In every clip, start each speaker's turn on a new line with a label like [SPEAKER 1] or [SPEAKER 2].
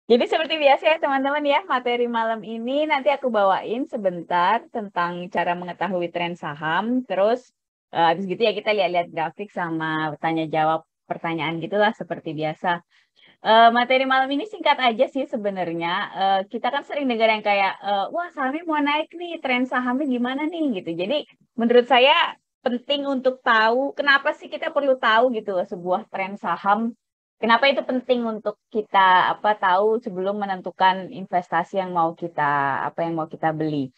[SPEAKER 1] Jadi seperti biasa ya teman-teman ya, materi malam ini nanti aku bawain sebentar tentang cara mengetahui tren saham. Terus habis gitu ya kita lihat-lihat grafik sama tanya jawab pertanyaan gitulah seperti biasa. Materi malam ini singkat aja sih sebenarnya. Kita kan sering dengar yang kayak, wah sahamnya mau naik nih, tren sahamnya gimana nih gitu. Jadi menurut saya penting untuk tahu kenapa sih kita perlu tahu gitu loh sebuah tren saham. Kenapa itu penting untuk kita tahu sebelum menentukan investasi yang mau kita yang mau kita beli.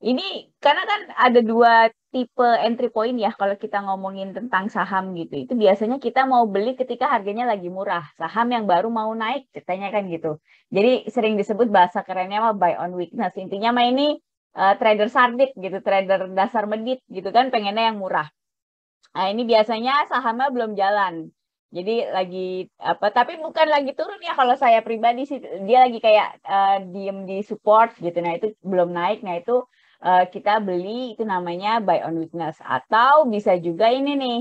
[SPEAKER 1] Ini karena kan ada dua tipe entry point ya kalau kita ngomongin tentang saham gitu. Itu biasanya kita mau beli ketika harganya lagi murah. Saham yang baru mau naik, ceritanya kan gitu. Jadi sering disebut bahasa kerennya mah buy on weakness. Intinya mah ini trader sardit gitu, trader dasar medit gitu kan pengennya yang murah. Nah, ini biasanya sahamnya belum jalan. Jadi lagi tapi bukan lagi turun ya kalau saya pribadi sih dia lagi kayak diem di support gitu. Nah, itu belum naik. Nah, itu kita beli itu namanya buy on weakness atau bisa juga ini nih.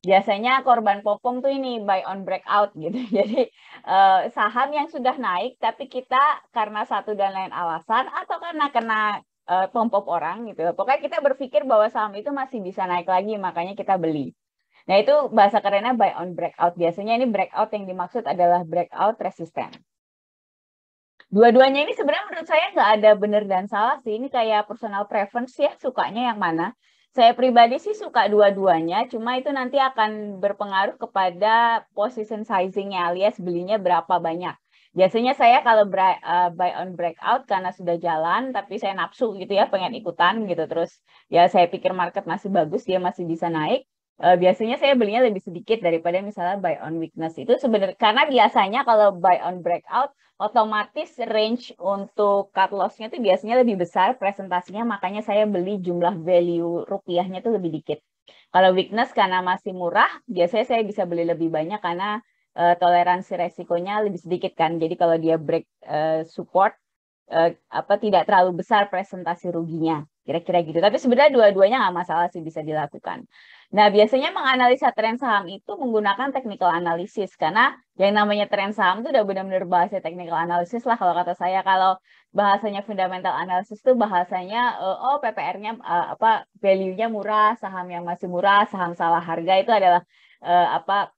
[SPEAKER 1] Biasanya korban popong tuh ini buy on breakout gitu. Jadi saham yang sudah naik tapi kita karena satu dan lain alasan atau karena kena pompop orang gitu. Pokoknya kita berpikir bahwa saham itu masih bisa naik lagi, makanya kita beli. Nah, itu bahasa kerennya buy on breakout. Biasanya ini breakout yang dimaksud adalah breakout resisten. Dua-duanya ini sebenarnya menurut saya nggak ada benar dan salah sih. Ini kayak personal preference ya, sukanya yang mana. Saya pribadi sih suka dua-duanya, cuma itu nanti akan berpengaruh kepada position sizing-nya alias belinya berapa banyak. Biasanya saya kalau buy on breakout karena sudah jalan, tapi saya nafsu gitu ya, pengen ikutan gitu. Terus ya saya pikir market masih bagus, dia masih bisa naik. Biasanya saya belinya lebih sedikit daripada misalnya buy on weakness. Itu sebenarnya karena biasanya kalau buy on breakout otomatis range untuk cut loss-nya itu biasanya lebih besar presentasinya, makanya saya beli jumlah value rupiahnya itu lebih dikit. Kalau weakness karena masih murah, biasanya saya bisa beli lebih banyak karena toleransi resikonya lebih sedikit kan. Jadi kalau dia break support tidak terlalu besar presentasi ruginya. Kira-kira gitu. Tapi sebenarnya dua-duanya nggak masalah sih bisa dilakukan. Nah, biasanya menganalisa tren saham itu menggunakan technical analysis karena yang namanya tren saham itu udah benar-benar bahasa technical analysis lah kalau kata saya. Kalau bahasanya fundamental analysis itu bahasanya PPR-nya value-nya murah, saham yang masih murah, saham salah harga itu adalah eh, apa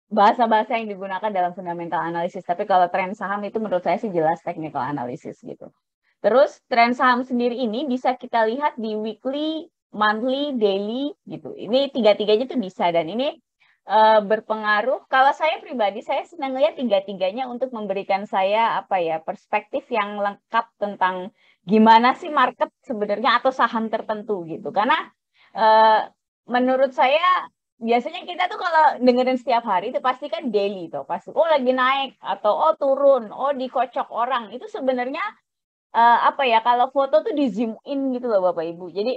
[SPEAKER 1] bahasa-bahasa yang digunakan dalam fundamental analysis. Tapi kalau tren saham itu menurut saya sih jelas technical analysis gitu. Terus tren saham sendiri ini bisa kita lihat di weekly, monthly, daily gitu. Ini tiga-tiganya tuh bisa dan ini berpengaruh. Kalau saya pribadi saya senang lihat tiga-tiganya untuk memberikan saya perspektif yang lengkap tentang gimana sih market sebenarnya atau saham tertentu gitu. Karena eh, menurut saya biasanya kita tuh kalau dengerin setiap hari itu pasti kan daily tuh, pasti lagi naik atau turun, dikocok orang. Itu sebenarnya kalau foto tuh di zoom in gitu loh Bapak Ibu. Jadi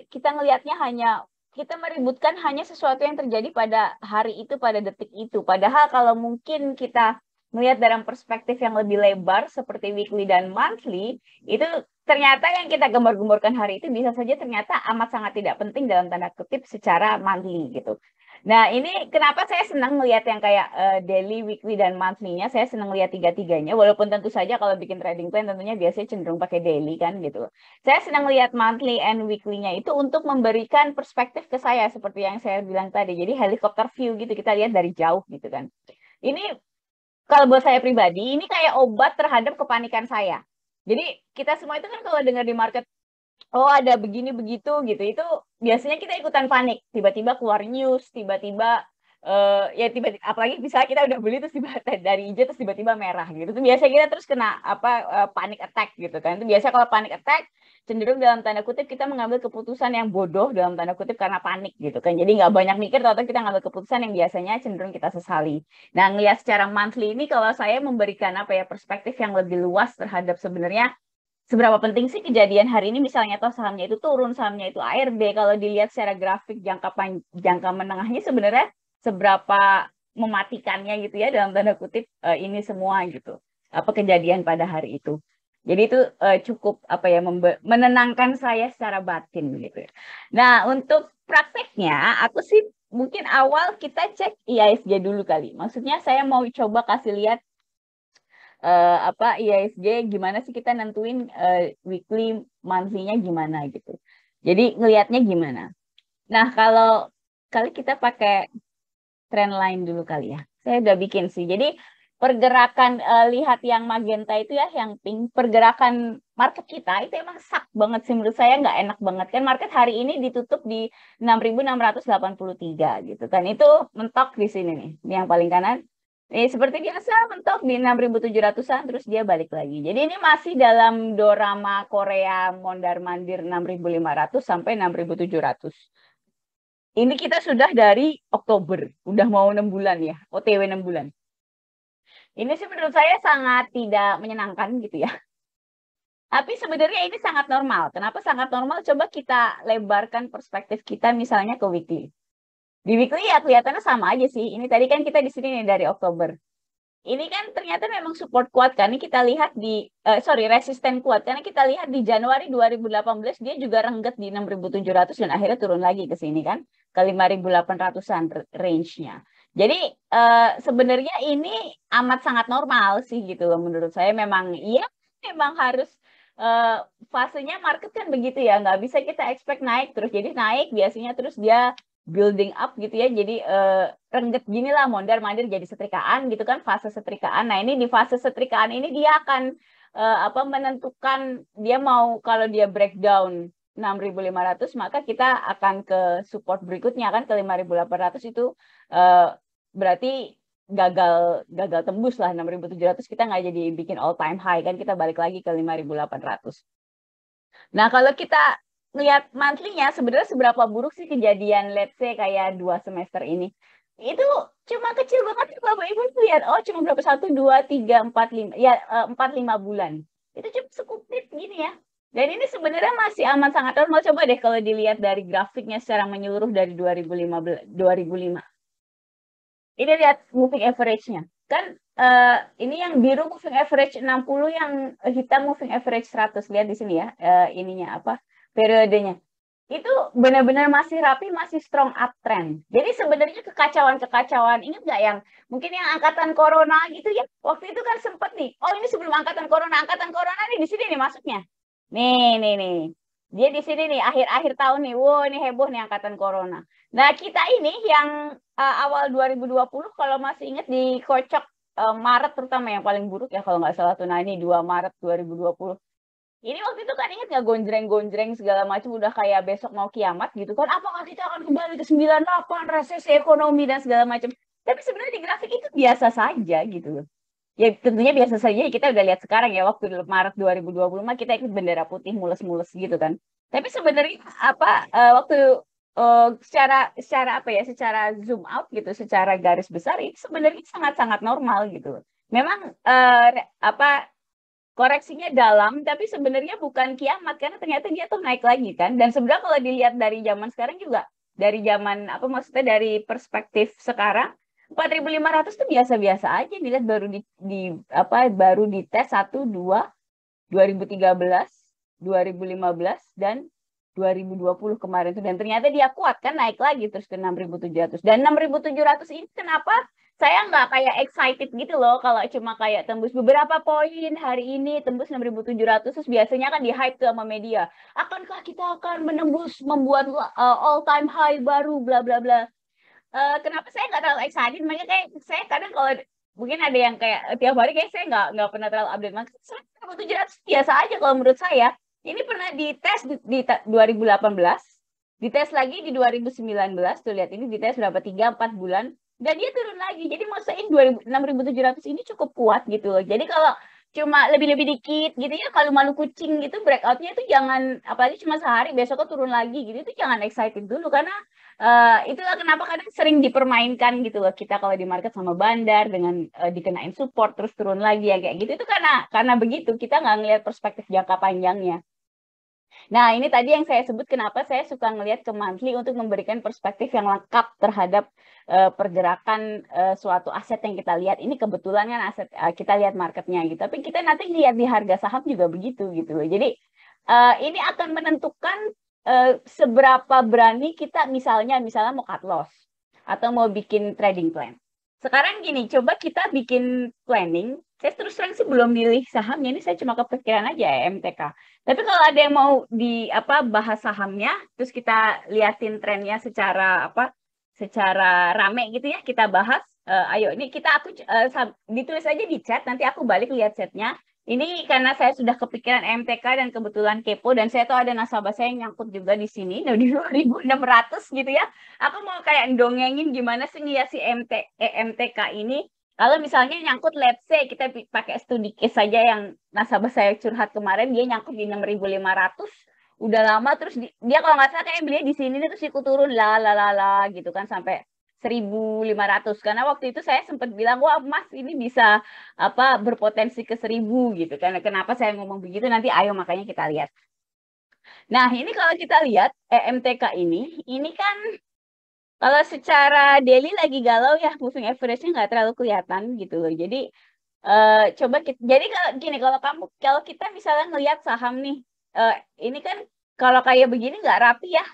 [SPEAKER 1] kita ngelihatnya hanya kita meributkan hanya sesuatu yang terjadi pada hari itu, pada detik itu. Padahal kalau mungkin kita melihat dalam perspektif yang lebih lebar seperti weekly dan monthly, itu ternyata yang kita gembar-gemborkan hari itu bisa saja ternyata amat sangat tidak penting dalam tanda kutip secara monthly gitu. Nah, ini kenapa saya senang melihat yang kayak daily, weekly, dan monthly-nya. Saya senang lihat tiga-tiganya, walaupun tentu saja kalau bikin trading plan tentunya biasanya cenderung pakai daily kan gitu. Saya senang lihat monthly and weekly-nya itu untuk memberikan perspektif ke saya, seperti yang saya bilang tadi. Jadi helicopter view gitu, kita lihat dari jauh gitu kan. Ini kalau buat saya pribadi, ini kayak obat terhadap kepanikan saya. Jadi kita semua itu kan kalau dengar di market ada begini begitu gitu itu biasanya kita ikutan panik tiba-tiba keluar news tiba-tiba tiba-tiba apalagi bisa kita udah beli terus tiba dari hijau terus tiba-tiba merah gitu itu biasanya kita terus kena panic attack gitu kan itu biasa kalau panic attack cenderung dalam tanda kutip kita mengambil keputusan yang bodoh dalam tanda kutip karena panik gitu kan jadi nggak banyak mikir atau kita ngambil keputusan yang biasanya cenderung kita sesali. Nah ngelihat secara monthly ini kalau saya memberikan perspektif yang lebih luas terhadap sebenarnya seberapa penting sih kejadian hari ini misalnya toh sahamnya itu turun, sahamnya itu ARB kalau dilihat secara grafik jangka menengahnya sebenarnya seberapa mematikannya gitu ya dalam tanda kutip ini semua gitu. Apa kejadian pada hari itu. Jadi itu cukup menenangkan saya secara batin gitu ya. Nah, untuk prakteknya aku sih mungkin awal kita cek IISG dulu kali. Maksudnya saya mau coba kasih lihat apa IISG, gimana sih kita nentuin weekly, monthly-nya gimana gitu. Jadi ngelihatnya gimana. Nah, kalau kali kita pakai trend line dulu kali ya. Saya udah bikin sih. Jadi pergerakan lihat yang magenta itu ya, yang pink, pergerakan market kita itu emang sak banget sih menurut saya, nggak enak banget kan. Market hari ini ditutup di 6.683 gitu kan. Itu mentok di sini nih. Ini yang paling kanan. Seperti biasa mentok di 6.700-an terus dia balik lagi. Jadi ini masih dalam dorama Korea mondar-mandir 6.500 sampai 6.700. Ini kita sudah dari Oktober, udah mau 6 bulan ya, OTW 6 bulan. Ini sih menurut saya sangat tidak menyenangkan gitu ya. Tapi sebenarnya ini sangat normal. Kenapa sangat normal? Coba kita lebarkan perspektif kita misalnya ke weekly. Di weekly ya kelihatannya sama aja sih. Ini tadi kan kita di sini nih dari Oktober. Ini kan ternyata memang support kuat kan. Ini kita lihat di resisten kuat karena kita lihat di Januari 2018 dia juga rengget di 6.700 dan akhirnya turun lagi ke sini kan ke 5.800-an range-nya. Jadi sebenarnya ini amat sangat normal sih gitu loh menurut saya. Memang iya memang harus fasenya market kan begitu ya, nggak bisa kita expect naik terus jadi naik biasanya terus dia building up gitu ya, jadi rengget gini lah, mondar mandir jadi setrikaan gitu kan, fase setrikaan. Nah ini di fase setrikaan ini dia akan menentukan dia mau, kalau dia breakdown 6.500 maka kita akan ke support berikutnya kan ke 5.800 itu berarti gagal tembus lah 6.700, kita nggak jadi bikin all time high kan, kita balik lagi ke 5.800. Nah kalau kita lihat monthly-nya sebenarnya seberapa buruk sih kejadian let's say kayak 2 semester ini. Itu cuma kecil banget Bapak Ibu lihat. Oh, cuma berapa? 1 2 3 4 5. Ya 4-5 bulan. Itu cuma sekupit gini ya. Dan ini sebenarnya masih aman sangat normal. Coba deh kalau dilihat dari grafiknya secara menyeluruh dari 2005. Ini lihat moving average-nya. Kan ini yang biru moving average 60, yang hitam moving average 100. Lihat di sini ya, ininya apa? Periodenya. Itu benar-benar masih rapi, masih strong uptrend. Jadi sebenarnya kekacauan-kekacauan, ingat nggak yang mungkin yang angkatan corona gitu ya? Waktu itu kan sempat nih, oh ini sebelum angkatan corona nih di sini nih masuknya. Nih. Dia di sini nih akhir-akhir tahun nih. Wow, ini heboh nih angkatan corona. Nah, kita ini yang awal 2020 kalau masih ingat dikocok Maret terutama yang paling buruk ya kalau nggak salah tuh. Nah, ini 2 Maret 2020. Ini waktu itu kan ingat nggak gonjreng-gonjreng segala macam udah kayak besok mau kiamat gitu kan. Apakah kita akan kembali ke 98 resesi ekonomi dan segala macam. Tapi sebenarnya di grafik itu biasa saja gitu loh. Ya tentunya biasa saja, kita udah lihat sekarang ya waktu Maret 2020 mah kita ikut bendera putih mulus-mulus gitu kan. Tapi sebenarnya waktu secara zoom out gitu, secara garis besar ini sebenarnya sangat-sangat normal gitu. Memang koreksinya dalam, tapi sebenarnya bukan kiamat karena ternyata dia tuh naik lagi kan. Dan sebenarnya kalau dilihat dari zaman sekarang juga, dari zaman maksudnya dari perspektif sekarang 4.500 tuh biasa-biasa aja dilihat, baru di tes 1 2 2013, 2015 dan 2020 kemarin tuh, dan ternyata dia kuat kan naik lagi terus ke 6.700. Dan 6.700 ini kenapa saya nggak kayak excited gitu loh kalau cuma kayak tembus beberapa poin hari ini, tembus 6.700 terus biasanya kan di hype tuh sama media. Akankah kita akan membuat all time high baru bla bla bla. Kenapa saya nggak terlalu excited? Makanya kayak saya kadang kalau mungkin ada yang kayak tiap hari kayak saya nggak pernah terlalu update. Makanya 1.700 biasa aja kalau menurut saya. Ini pernah dites di 2018, dites lagi di 2019, tuh lihat ini dites berapa 3-4 bulan dan dia turun lagi. Jadi maksudnya 6.700 ini cukup kuat gitu loh. Jadi kalau cuma lebih-lebih dikit gitu ya, malu-malu kucing gitu, breakoutnya itu jangan, apalagi cuma sehari besoknya turun lagi gitu, itu jangan excited dulu karena itulah kenapa kadang sering dipermainkan gitu loh kita kalau di market sama bandar dengan dikenain support terus turun lagi ya kayak gitu, itu karena begitu kita nggak ngelihat perspektif jangka panjangnya. Nah, ini tadi yang saya sebut kenapa saya suka ngelihat ke monthly untuk memberikan perspektif yang lengkap terhadap pergerakan suatu aset yang kita lihat. Ini kebetulan kan aset kita lihat marketnya gitu. Tapi kita nanti lihat di harga saham juga begitu gitu loh. Jadi ini akan menentukan seberapa berani kita misalnya mau cut loss atau mau bikin trading plan. Sekarang gini, coba kita bikin planning. Saya terus terang sih belum milih sahamnya, ini saya cuma kepikiran aja ya MTK. Tapi kalau ada yang mau di apa bahas sahamnya, terus kita liatin trennya secara apa, secara rame gitu ya, kita bahas. Ayo, ini kita ditulis aja di chat, nanti aku balik lihat chatnya. Ini karena saya sudah kepikiran MTK dan kebetulan kepo dan saya tahu ada nasabah saya yang nyangkut juga di sini, di 2.600 gitu ya. Aku mau kayak dongengin gimana sih ngeliat si MTK ini. Kalau misalnya nyangkut, let's say kita pakai studi case saja yang nasabah saya curhat kemarin, dia nyangkut di 6.500, udah lama, terus dia kalau nggak salah kayak belinya di sini terus ikut turun lah gitu kan sampai 1.500. Karena waktu itu saya sempat bilang, wah Mas ini bisa apa berpotensi ke 1.000 gitu. Karena kenapa saya ngomong begitu nanti ayo makanya kita lihat. Nah ini kalau kita lihat MTK ini kan kalau secara daily lagi galau ya, moving average-nya nggak terlalu kelihatan gitu loh. Jadi coba kita, jadi gini, kalau kita misalnya ngelihat saham nih, ini kan kalau kayak begini nggak rapi ya,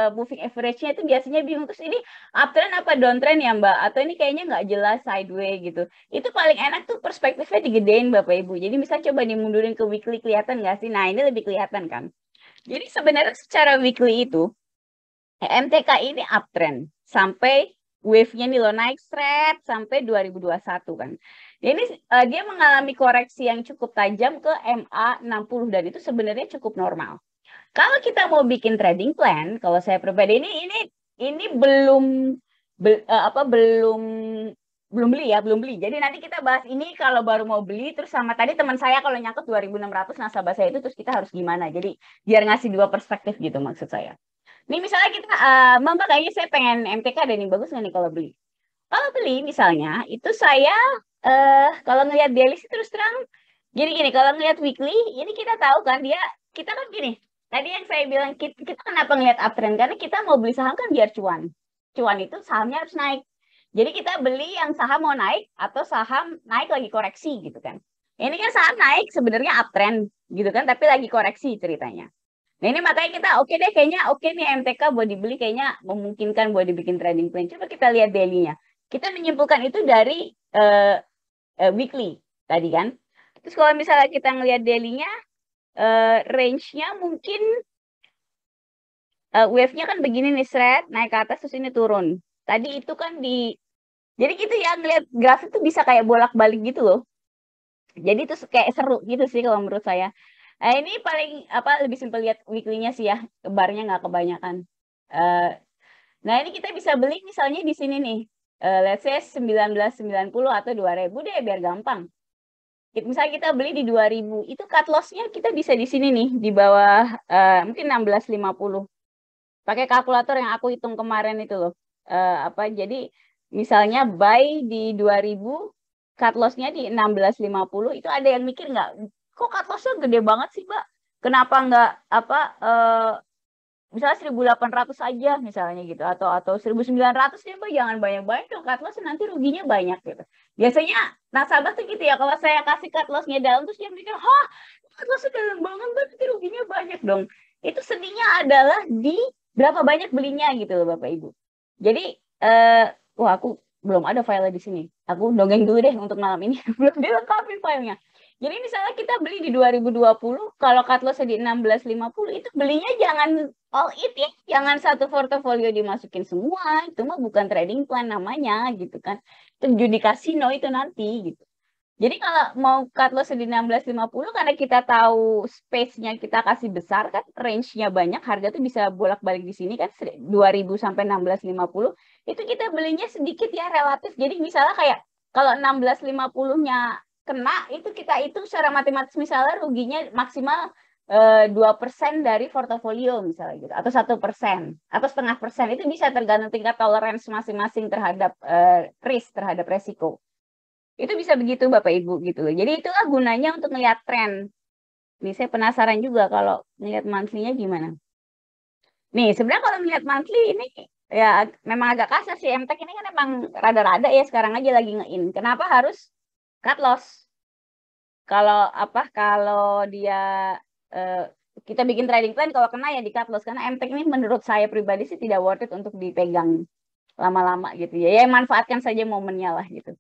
[SPEAKER 1] moving average-nya itu biasanya bingung, terus ini uptrend apa downtrend ya Mbak, atau ini kayaknya nggak jelas sideways gitu. Itu paling enak tuh perspektifnya digedein Bapak Ibu. Jadi bisa coba dimundurin ke weekly, kelihatan nggak sih? Nah ini lebih kelihatan kan. Jadi sebenarnya secara weekly itu MTK ini uptrend sampai wave-nya nih lo naik straight sampai 2021 kan. Ini dia mengalami koreksi yang cukup tajam ke MA60 dan itu sebenarnya cukup normal. Kalau kita mau bikin trading plan, kalau saya pribadi ini belum beli ya, belum beli. Jadi nanti kita bahas ini kalau baru mau beli, terus sama tadi teman saya kalau nyangkut 2.600 nasabah saya itu, terus kita harus gimana. Jadi biar ngasih dua perspektif gitu maksud saya. Nih misalnya kita, Mbak kayaknya saya pengen MTK deh nih, bagus nggak nih kalau beli? Kalau beli misalnya, itu saya kalau ngelihat daily sih terus terang, jadi gini, kalau ngelihat weekly, ini kita tahu kan kita kan gini, tadi yang saya bilang, kita kenapa ngelihat uptrend? Karena kita mau beli saham kan biar cuan. Cuan itu sahamnya harus naik. Jadi kita beli yang saham mau naik, atau saham naik lagi koreksi gitu kan. Ini kan saham naik sebenarnya uptrend gitu kan, tapi lagi koreksi ceritanya. Nah ini makanya kita oke deh, kayaknya oke nih MTK buat dibeli, kayaknya memungkinkan buat dibikin trading plan. Coba kita lihat daily-nya. Kita menyimpulkan itu dari weekly tadi kan. Terus kalau misalnya kita ngelihat daily-nya, range-nya mungkin wave-nya kan begini nih, naik ke atas terus ini turun. Tadi itu kan jadi gitu ya, ngelihat grafik itu bisa kayak bolak-balik gitu loh. Jadi itu kayak seru gitu sih kalau menurut saya. Nah, ini paling lebih simpel lihat weekly-nya sih ya, barnya nggak kebanyakan. Nah ini kita bisa beli misalnya di sini nih, let's say 1990 atau 2.000 deh biar gampang. Misalnya kita beli di 2.000, itu cut loss-nya kita bisa di sini nih, di bawah mungkin 16.50. Pakai kalkulator yang aku hitung kemarin itu loh. Jadi misalnya buy di 2.000, cut loss-nya di 16.50, itu ada yang mikir nggak, kok cut loss-nya gede banget sih, Mbak? Kenapa nggak misalnya 1.800 aja misalnya gitu, atau 1.900 ya Mbak, jangan banyak-banyak dong, cut loss nanti ruginya banyak gitu. Biasanya nasabah tuh gitu ya, kalau saya kasih cut loss-nya dalam terus dia mikir, hah cut loss-nya dalam banget Mbak, nanti ruginya banyak dong. Itu sedihnya adalah di berapa banyak belinya gitu loh Bapak Ibu. Jadi wah aku belum ada file di sini. Aku dongeng dulu deh untuk malam ini. Belum dilengkapi filenya. Jadi misalnya kita beli di 2020, kalau cut loss di 16.50, itu belinya jangan all it ya. Jangan satu portofolio dimasukin semua. Itu mah bukan trading plan namanya gitu kan. Itu judi kasino itu nanti gitu. Jadi kalau mau cut loss di 16.50, karena kita tahu space-nya kita kasih besar kan, range-nya banyak, harga tuh bisa bolak-balik di sini kan 2.000 sampai 16.50, itu kita belinya sedikit ya relatif. Jadi misalnya kayak kalau 16.50-nya kena, itu kita hitung secara matematis misalnya ruginya maksimal 2% dari portofolio misalnya gitu, atau 1%, atau 0,5%, itu bisa tergantung tingkat toleransi masing-masing terhadap risk, terhadap resiko. Itu bisa begitu Bapak Ibu gitu loh. Jadi itulah gunanya untuk melihat tren. Nih saya penasaran juga kalau melihat monthly-nya gimana. Nih sebenarnya kalau melihat monthly ini ya memang agak kasar sih. MTEK ini kan emang rada-rada ya, sekarang aja lagi nge-in. Kenapa harus cut loss? Kalau dia kita bikin trading plan, kalau kena ya di cut loss, karena MTEK ini menurut saya pribadi sih tidak worth it untuk dipegang. lama-lama gitu ya. Ya manfaatkan saja momennya lah gitu.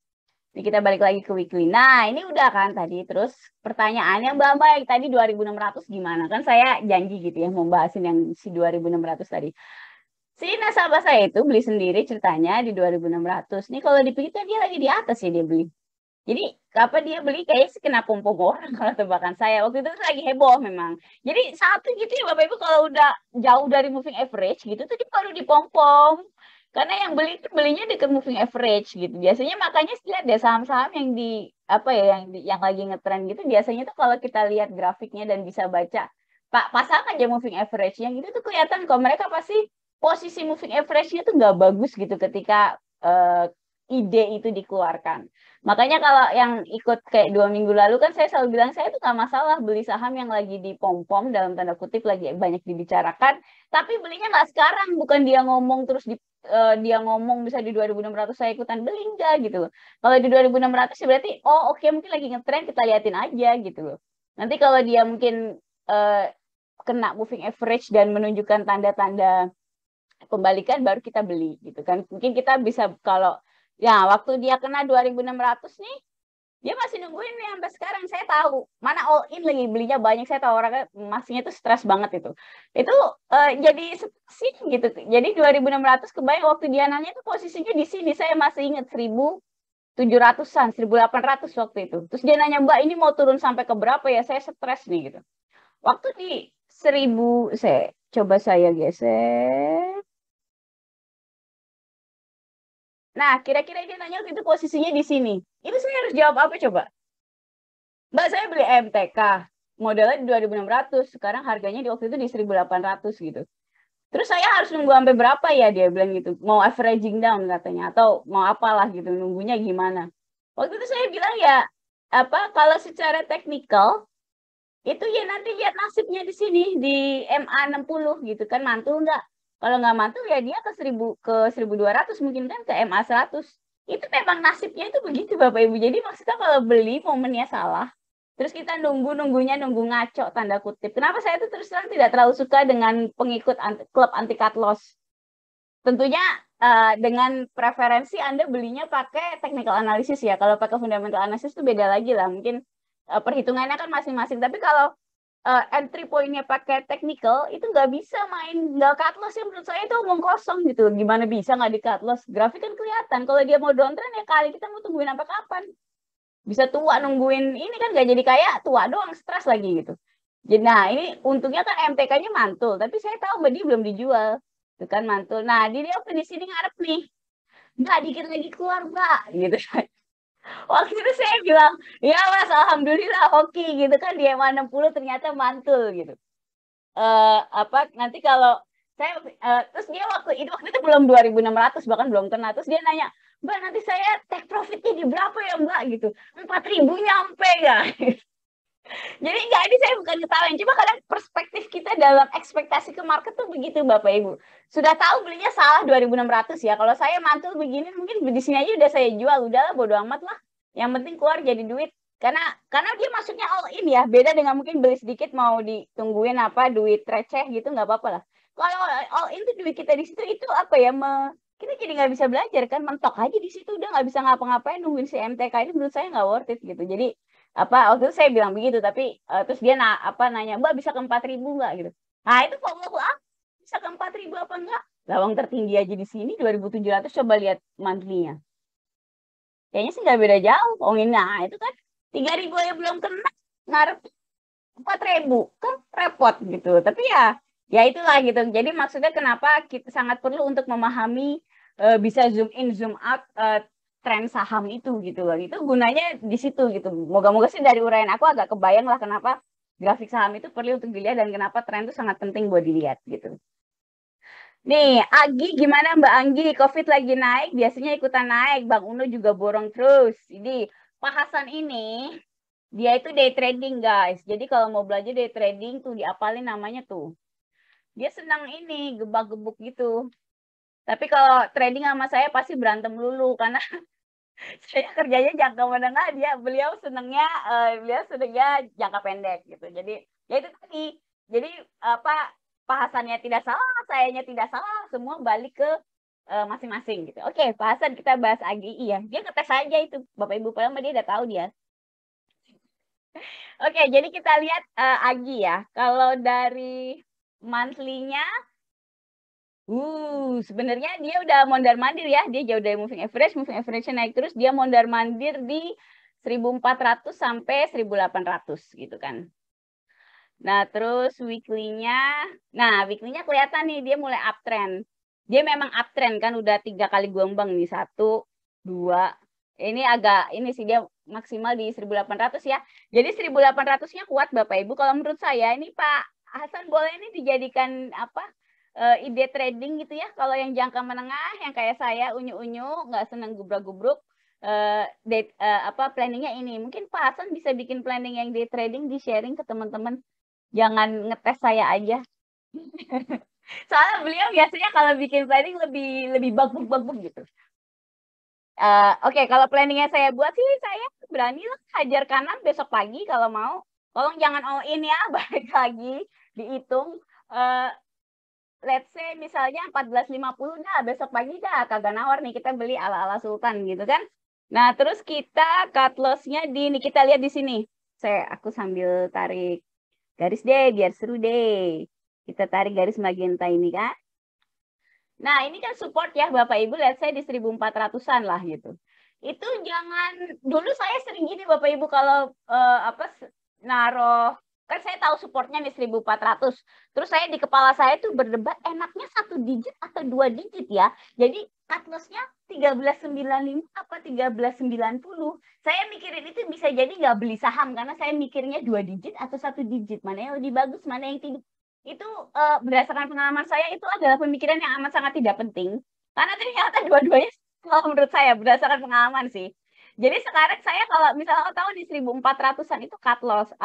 [SPEAKER 1] Ini kita balik lagi ke weekly. Nah, ini udah kan tadi. Terus pertanyaannya Mbak yang tadi 2.600 gimana? Kan saya janji gitu ya mau bahasin yang si 2.600 tadi. Si nasabah saya itu beli sendiri ceritanya di 2.600. Nih kalau dipikir kan dia lagi di atas ya dia beli. Jadi apa dia beli kayaknya sih kena pom-pom orang kalau tebakan saya. Waktu itu lagi heboh memang. Jadi satu gitu ya Bapak Ibu kalau udah jauh dari moving average gitu tuh dia baru dipom-pom. Karena yang beli itu belinya dekat moving average gitu. Biasanya makanya lihat deh saham-saham yang di apa ya yang lagi ngetren gitu biasanya tuh kalau kita lihat grafiknya dan bisa baca Pak pasang aja moving average-nya gitu tuh kelihatan kok mereka pasti posisi moving average-nya tuh nggak bagus gitu ketika ide itu dikeluarkan. Makanya kalau yang ikut kayak 2 minggu lalu kan saya selalu bilang saya tuh nggak masalah beli saham yang lagi dipom-pom dalam tanda kutip lagi banyak dibicarakan, tapi belinya nggak sekarang, bukan dia ngomong terus dia ngomong bisa di 2.600 saya ikutan beli enggak gitu loh. Kalau di 2.600 berarti oh oke mungkin lagi ngetren kita liatin aja gitu loh. Nanti kalau dia mungkin uh, kena moving average dan menunjukkan tanda-tanda pembalikan baru kita beli gitu kan. Mungkin kita bisa kalau ya waktu dia kena 2.600 nih dia masih nungguin nih sampai sekarang. Saya tahu mana all in lagi belinya banyak, saya tahu orangnya masihnya tuh stres banget itu jadi sih gitu. Jadi 2.600 kebayang waktu dia nanya tuh posisinya di sini saya masih ingat 1.700-an 1.800 waktu itu. Terus dia nanya Mbak ini mau turun sampai ke berapa ya, saya stres nih gitu. Waktu di 1.000 saya coba saya geser. Nah, kira-kira dia nanya itu posisinya di sini. Itu saya harus jawab apa coba? Mbak, saya beli MTK. Modalnya di 2.600. Sekarang harganya di waktu itu di 1.800 gitu. Terus saya harus nunggu sampai berapa ya dia bilang gitu. Mau averaging down katanya. Atau mau apalah gitu. Nunggunya gimana. Waktu itu saya bilang ya, apa kalau secara teknikal, itu ya nanti lihat nasibnya di sini. Di MA60 gitu kan. Mantul nggak? Kalau nggak mantul ya dia ke 1.200 mungkin kan ke MA100. Itu memang nasibnya itu begitu Bapak Ibu. Jadi maksudnya kalau beli momennya salah, terus kita nunggu ngaco tanda kutip. Kenapa saya itu terus terang tidak terlalu suka dengan pengikut klub anti cut loss. Tentunya dengan preferensi Anda belinya pakai technical analysis ya. Kalau pakai fundamental analysis itu beda lagi lah. Mungkin perhitungannya kan masing-masing. Tapi kalau entry point-nya pakai technical itu nggak bisa main nggak cut loss ya menurut saya itu omong kosong gitu. Gimana bisa nggak di cut loss? Grafik kan kelihatan. Kalau dia mau downtrend ya kali kita mau tungguin sampai kapan? Bisa tua nungguin ini kan gak jadi kaya, tua doang stres lagi gitu. Jadi nah ini untungnya kan MTK-nya mantul, tapi saya tahu Mbak dia belum dijual. Itu kan mantul. Nah, dia waktu di sini ngarep nih. Mbak dikit lagi keluar, Mbak gitu. Waktu itu saya bilang, "Ya, Mas, alhamdulillah oke gitu kan dia 60 ternyata mantul gitu." Apa nanti kalau saya terus dia waktu itu belum 2.600 bahkan belum kena. Terus dia nanya, Mbak nanti saya take profitnya di berapa ya Mbak gitu, 4.000 nyampe nggak? Jadi nggak ini saya bukan ketawain, cuma kadang perspektif kita dalam ekspektasi ke market tuh begitu Bapak Ibu. Sudah tahu belinya salah 2.600 ya. Kalau saya mantul begini mungkin di sini aja udah saya jual, udahlah bodo amat lah. Yang penting keluar jadi duit. Karena dia masuknya all in ya, beda dengan mungkin beli sedikit mau ditungguin apa duit receh gitu nggak apa-apa lah. Kalau all in tuh duit kita di situ itu apa ya kita jadi nggak bisa belajar kan, mentok aja di situ udah nggak bisa ngapa-ngapain nungguin si MTK ini menurut saya nggak worth it gitu. Jadi apa waktu itu saya bilang begitu tapi terus dia nanya Mbak bisa ke 4.000 nggak gitu. Nah itu kok bisa ke 4.000 apa enggak? Lawang tertinggi aja di sini 2.700, coba lihat monthly-nya. Kayaknya sih nggak beda jauh. Oh ini nah itu kan 3.000 aja belum kena ngarep 4.000 kan repot gitu. Tapi ya itulah gitu. Jadi maksudnya kenapa kita sangat perlu untuk memahami bisa zoom in zoom out tren saham itu gitu loh. Itu gunanya di situ gitu. Moga-moga sih dari uraian aku agak kebayang lah kenapa grafik saham itu perlu untuk dilihat dan kenapa tren itu sangat penting buat dilihat gitu. Nih, Agi gimana Mbak Anggi? COVID lagi naik, biasanya ikutan naik. Bang Uno juga borong terus. Jadi, Pak Hasan ini, dia itu day trading guys. Jadi kalau mau belajar day trading tuh diapalin namanya tuh. Dia senang ini, gebak-gebuk gitu. Tapi kalau trading sama saya pasti berantem dulu karena saya kerjanya jangka menengah, beliau senangnya jangka pendek gitu. Jadi ya itu tadi. Jadi apa bahasannya tidak salah, sayanya tidak salah, semua balik ke masing-masing gitu. Oke, Pak Hasan kita bahas AGI ya. Dia ngetes aja itu, Bapak Ibu, padahal dia udah tahu dia. Oke, jadi kita lihat AGI ya. Kalau dari monthly-nya, sebenarnya dia udah mondar-mandir ya. Dia jauh dari moving average naik terus, dia mondar-mandir di 1400 sampai 1800 gitu kan. Nah, terus weekly-nya kelihatan nih dia mulai uptrend. Dia memang uptrend kan udah 3 kali gelombang nih, 1, 2. Ini agak ini sih dia maksimal di 1800 ya. Jadi 1800-nya kuat Bapak Ibu. Kalau menurut saya ini Pak Hasan boleh ini dijadikan apa? Ide trading gitu ya. Kalau yang jangka menengah yang kayak saya unyu-unyu, nggak senang gubruk-gubruk, planningnya ini. Mungkin Pak Hasan bisa bikin planning yang day trading di sharing ke teman-teman. Jangan ngetes saya aja. Soalnya beliau biasanya kalau bikin planning lebih bagus gitu. Oke, kalau planningnya saya buat sih saya berani lah hajar kanan besok pagi kalau mau. Tolong jangan all in ya, balik lagi dihitung. Let's say misalnya 14.50 dah besok pagi dah kagak nawar nih kita beli ala-ala Sultan gitu kan. Nah, terus kita cut loss-nya nih kita lihat di sini. Aku sambil tarik garis deh biar seru deh. Kita tarik garis magenta ini kan. Nah, ini kan support ya Bapak Ibu, let's say di 1400-an lah gitu. Itu jangan, dulu saya sering gini Bapak Ibu kalau naruh, kan saya tahu supportnya di 1400. Terus saya di kepala saya tuh berdebat enaknya 1 digit atau 2 digit ya. Jadi cut loss-nya 13.95 apa 13.90. Saya mikirin itu bisa jadi nggak beli saham karena saya mikirnya 2 digit atau 1 digit. Mana yang lebih bagus, mana yang tidak. Itu berdasarkan pengalaman saya itu adalah pemikiran yang amat sangat tidak penting. Karena ternyata dua-duanya kalau menurut saya berdasarkan pengalaman sih. Jadi sekarang saya kalau misalnya tahu di 1400-an itu cut loss,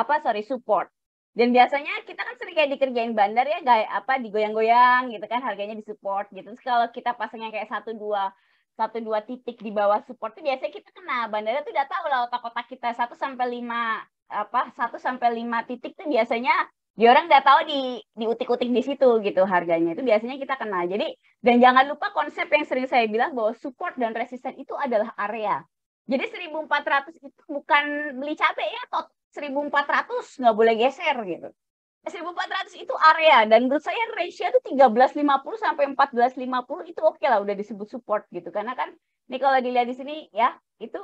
[SPEAKER 1] support. Dan biasanya kita kan sering kayak dikerjain bandar ya, digoyang-goyang gitu kan harganya di support gitu. Terus kalau kita pasangnya kayak 1-2 titik di bawah support itu biasanya kita kena. Bandarnya tuh udah tahu lah otak-otak kita 1 sampai 5 titik tuh biasanya dia orang udah tahu diutik-utik di situ gitu harganya. Itu biasanya kita kena. Jadi dan jangan lupa konsep yang sering saya bilang bahwa support dan resisten itu adalah area. Jadi 1400 itu bukan beli cabai ya, 1400 nggak boleh geser gitu. 1400 itu area dan menurut saya ratio itu 1350 sampai 1450 itu oke lah udah disebut support gitu karena kan ini kalau dilihat di sini ya itu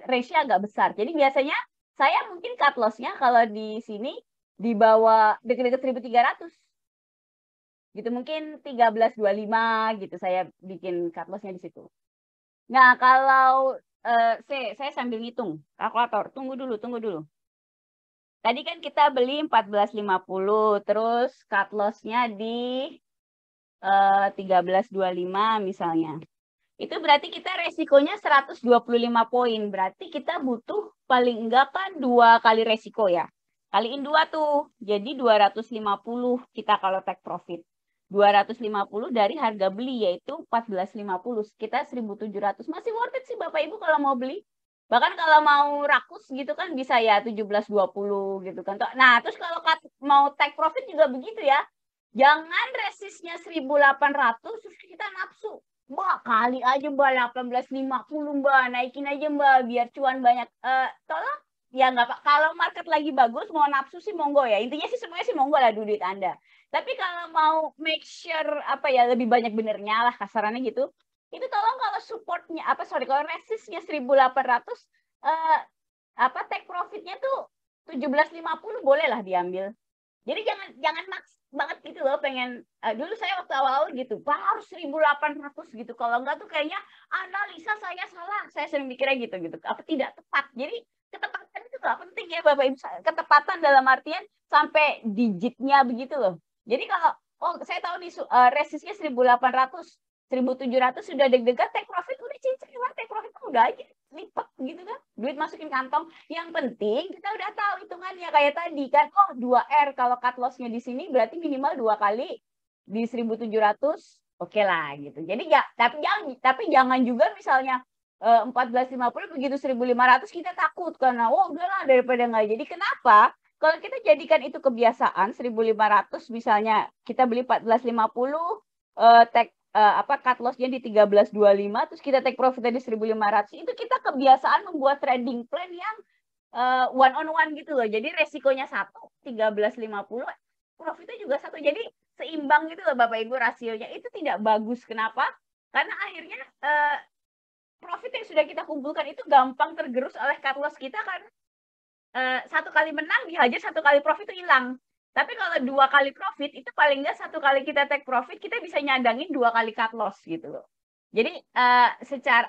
[SPEAKER 1] ratio agak besar. Jadi biasanya saya mungkin cut loss-nya kalau di sini di bawah dekat-dekat 1300 gitu mungkin 1325 gitu saya bikin cut loss-nya di situ. Nah kalau saya sambil ngitung kalkulator tunggu dulu. Tadi kan kita beli 14.50 terus cut loss-nya di 13.25 misalnya. Itu berarti kita resikonya 125 poin. Berarti kita butuh paling enggak kan 2 kali resiko ya. Kaliin 2 tuh. Jadi 250 kita kalau take profit. 250 dari harga beli yaitu 14.50. Kita 1.700. Masih worth it sih Bapak Ibu kalau mau beli. Bahkan kalau mau rakus gitu kan bisa ya 17.20 gitu kan. Nah, terus kalau mau take profit juga begitu ya. Jangan resistnya 1.800 terus kita nafsu. Mbak, kali aja Mbak 18.50 Mbak, naikin aja Mbak biar cuan banyak. Tolong ya nggak Pak. Kalau market lagi bagus mau nafsu sih monggo ya. Intinya sih semuanya sih monggo lah duit Anda. Tapi kalau mau make sure lebih banyak benernya lah kasarannya gitu. Itu tolong kalau supportnya kalau resistnya 1.800 take profitnya tuh 17.50 boleh lah diambil. Jadi jangan maks banget gitu loh pengen dulu saya waktu awal-awal gitu harus 1.800 gitu kalau enggak tuh kayaknya analisa saya salah saya sering mikirnya gitu tidak tepat. Jadi ketepatan itu nggak penting ya Bapak Ibu, ketepatan dalam artian sampai digitnya begitu loh. Jadi kalau saya tahu nih resistnya 1.800 1.700 sudah deg-degan take profit udah cincin lah take profit udah aja lipat gitu kan duit masukin kantong. Yang penting kita udah tahu hitungannya kayak tadi kan 2R kalau cut loss-nya di sini berarti minimal 2 kali di 1.700 oke lah gitu. Jadi ya tapi jangan juga misalnya 14.50 begitu 1.500 kita takut karena udahlah daripada nggak jadi. Kenapa? Kalau kita jadikan itu kebiasaan 1.500 misalnya kita beli 14.50 take cut loss-nya di 13.25 terus kita take profit di 1.500, itu kita kebiasaan membuat trading plan yang one on one gitu loh. Jadi resikonya 13.50, profitnya juga 1. Jadi seimbang gitu loh Bapak Ibu rasionya. Itu tidak bagus. Kenapa? Karena akhirnya profit yang sudah kita kumpulkan itu gampang tergerus oleh cut loss kita, karena satu kali menang dihajar, satu kali profit itu hilang. Tapi kalau 2 kali profit itu paling nggak 1 kali kita take profit kita bisa nyandangin 2 kali cut loss gitu loh. Jadi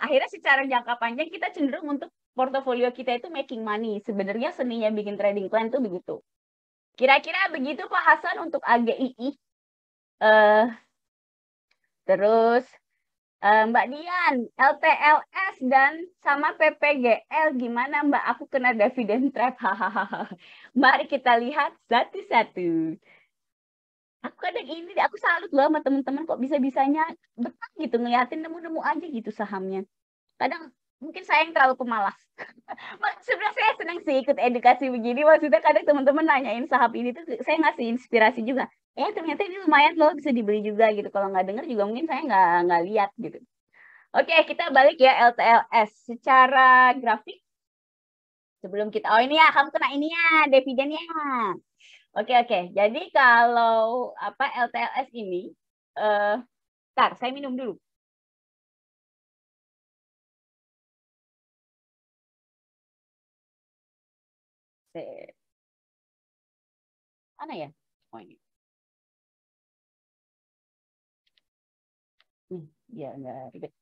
[SPEAKER 1] akhirnya secara jangka panjang kita cenderung untuk portofolio kita itu making money. Sebenarnya seninya bikin trading plan tuh begitu. Kira-kira begitu Pak Hasan untuk AGII. Terus Mbak Dian, LTLS dan sama PPGL gimana Mbak? Aku kena dividen trap. Mari kita lihat satu-satu. Aku kadang aku salut loh sama teman-teman kok bisa-bisanya betah gitu ngeliatin nemu-nemu aja gitu sahamnya. Kadang mungkin saya yang terlalu pemalas. Sebenarnya saya senang sih ikut edukasi begini. Maksudnya kadang teman-teman nanyain saham ini tuh saya ngasih inspirasi juga. Ternyata ini lumayan loh, bisa dibeli juga gitu. Kalau nggak dengar juga mungkin saya nggak lihat gitu. Oke, kita balik ya LTLS. Secara grafik, sebelum kita, ini ya, kamu kena ini ya, dividennya. Oke. Jadi kalau LTLS ini, ntar saya minum dulu. Mana ya? Oh ini. Ya nggak ribet.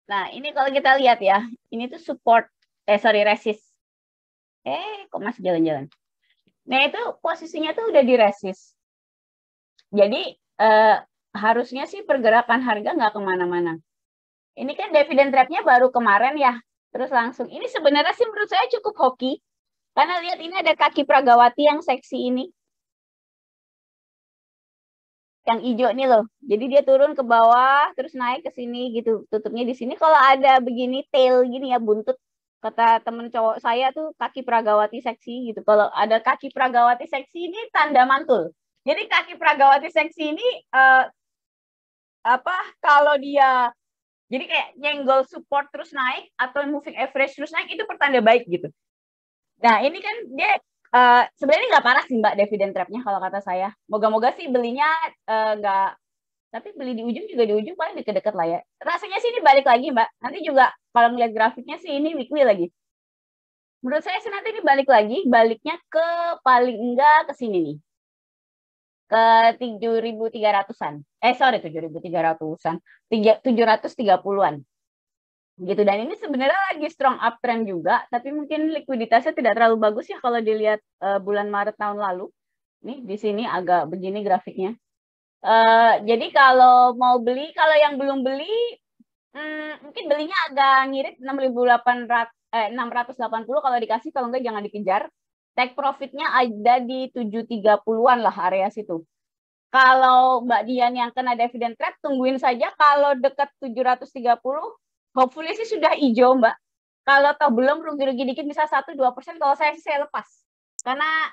[SPEAKER 1] Nah, ini kalau kita lihat ya, ini tuh support, resist. Kok masih jalan-jalan? Nah, itu posisinya tuh udah di resist. Jadi, harusnya sih pergerakan harga nggak kemana-mana. Ini kan dividen trap-nya baru kemarin ya, terus langsung. Ini sebenarnya sih menurut saya cukup hoki. Karena lihat ini ada kaki Pragawati yang seksi ini. Yang hijau nih loh. Jadi dia turun ke bawah, terus naik ke sini gitu. Tutupnya di sini. Kalau ada begini tail gini ya, buntut. Kata temen cowok saya tuh kaki Pragawati seksi gitu. Kalau ada kaki Pragawati seksi ini tanda mantul. Jadi kaki Pragawati seksi ini kalau dia jadi kayak nyenggol support terus naik atau moving average terus naik, itu pertanda baik gitu. Nah ini kan dia sebenarnya nggak parah sih Mbak dividen trap-nya kalau kata saya. Moga-moga sih belinya nggak, tapi beli di ujung juga di ujung paling deket-deket lah ya. Rasanya sih ini balik lagi Mbak. Nanti juga kalau ngeliat grafiknya sih ini weekly lagi. Menurut saya sih nanti ini balik lagi, baliknya ke paling enggak ke sini nih. Ke 7.300-an. Sorry 7.300-an. 730-an. Gitu. Dan ini sebenarnya lagi strong uptrend juga, tapi mungkin likuiditasnya tidak terlalu bagus ya kalau dilihat bulan Maret tahun lalu. Nih di sini agak begini grafiknya. Jadi kalau mau beli, kalau yang belum beli, mungkin belinya agak ngirit 680 kalau dikasih, kalau enggak jangan dikejar. Take profitnya ada di 730-an lah area situ. Kalau Mbak Dian yang kena dividen trap, tungguin saja kalau dekat 730, hopefully sih sudah hijau Mbak. Kalau toh belum, rugi-rugi dikit bisa 1-2%, kalau saya sih saya lepas. Karena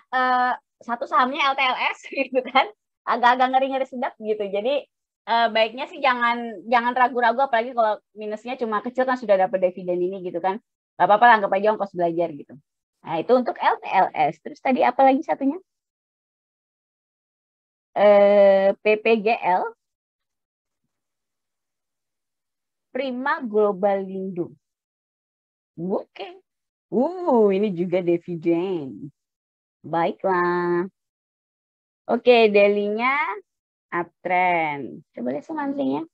[SPEAKER 1] satu sahamnya LTLS gitu kan, agak-agak ngeri-ngeri sedap gitu. Jadi baiknya sih jangan ragu-ragu, apalagi kalau minusnya cuma kecil kan sudah dapat dividen ini gitu kan. Gak apa-apa, anggap aja ongkos belajar gitu. Nah, itu untuk LTLS. Terus tadi apa lagi satunya? PPGL, Prima Globalindo. Oke. Ini juga dividen. Baiklah. Oke, daily-nya uptrend. Coba lihat monthly-nya.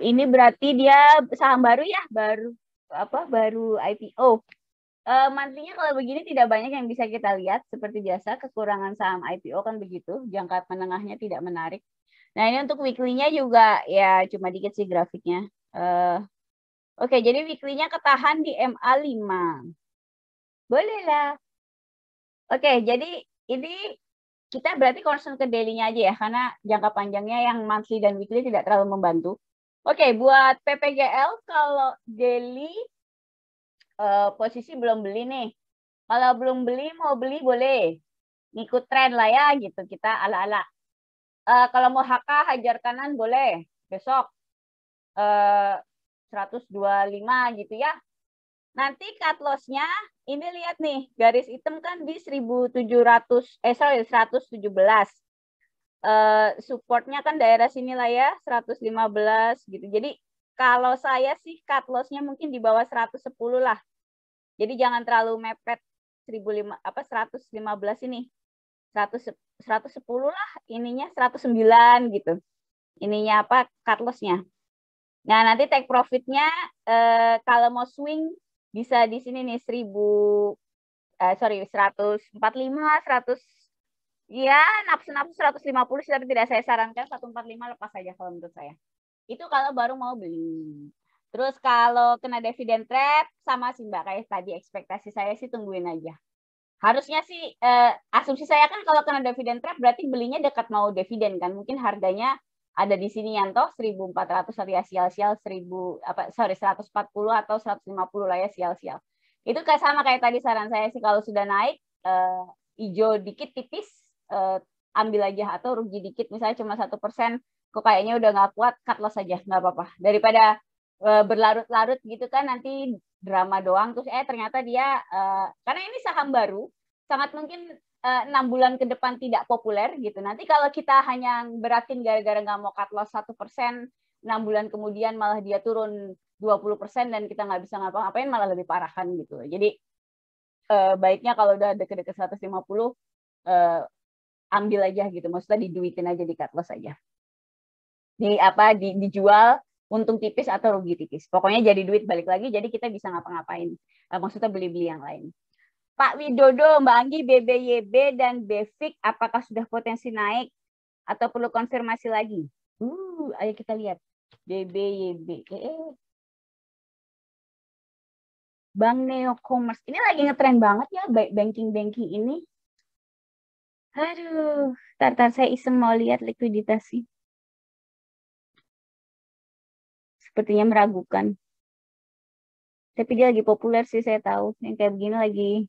[SPEAKER 1] Ini berarti dia saham baru ya, baru IPO. Monthly-nya kalau begini tidak banyak yang bisa kita lihat. Seperti biasa, kekurangan saham IPO kan begitu. Jangka menengahnya tidak menarik. Nah, ini untuk weekly-nya juga ya cuma dikit sih grafiknya. Oke, jadi weekly-nya ketahan di MA5. Boleh lah. Oke, jadi ini kita berarti concern ke daily-nya aja ya, karena jangka panjangnya yang monthly dan weekly tidak terlalu membantu. Oke, buat PPGL kalau daily posisi belum beli nih. Kalau belum beli, mau beli boleh. Ngikut tren lah ya gitu, kita ala-ala. Kalau mau HK hajar kanan boleh besok 125 gitu ya. Nanti cut loss-nya ini lihat nih, garis hitam kan di 117. Supportnya kan daerah sini lah ya, 115 gitu. Jadi kalau saya sih cut loss-nya mungkin di bawah 110 lah. Jadi jangan terlalu mepet 115 ini. 110 lah ininya, 109 gitu. Ininya apa cut loss-nya. Nah, nanti take profit-nya kalau mau swing bisa di sini nih 145, 100 ya nafsu-nafsu 150 tapi tidak saya sarankan 145 lepas saja kalau menurut saya. Itu kalau baru mau beli. Terus kalau kena dividen trap sama sih Mbak kayak tadi ekspektasi saya sih tungguin aja. Harusnya sih asumsi saya kan kalau kena dividen trap berarti belinya dekat mau dividen kan. Mungkin harganya ada di sini yang toh 1.400 ya sial-sial 140 atau 150 lah ya sial-sial. Itu kayak sama kayak tadi saran saya sih kalau sudah naik hijau dikit tipis ambil aja atau rugi dikit misalnya cuma 1%, kok kayaknya udah nggak kuat cut loss aja nggak apa-apa daripada berlarut-larut gitu kan nanti drama doang terus ternyata dia karena ini saham baru sangat mungkin 6 bulan ke depan tidak populer gitu. Nanti kalau kita hanya beratin gara-gara nggak mau cut loss 1%, 6 bulan kemudian malah dia turun 20% dan kita nggak bisa ngapa-ngapain malah lebih parah kan gitu. Jadi baiknya kalau udah deket-deket 150 ambil aja gitu. Maksudnya diduitin aja di cut loss aja. Dijual untung tipis atau rugi tipis. Pokoknya jadi duit balik lagi jadi kita bisa ngapa-ngapain. Maksudnya beli-beli yang lain. Pak Widodo, Mbak Anggi, BBYB dan BEFIK apakah sudah potensi naik atau perlu konfirmasi lagi? Ayo kita lihat. BBYB. Bank Neo Commerce. Ini lagi ngetren banget ya banking-banking ini. Aduh, tar saya iseng mau lihat likuiditasnya. Sepertinya meragukan. Tapi dia lagi populer sih saya tahu. Yang kayak begini lagi.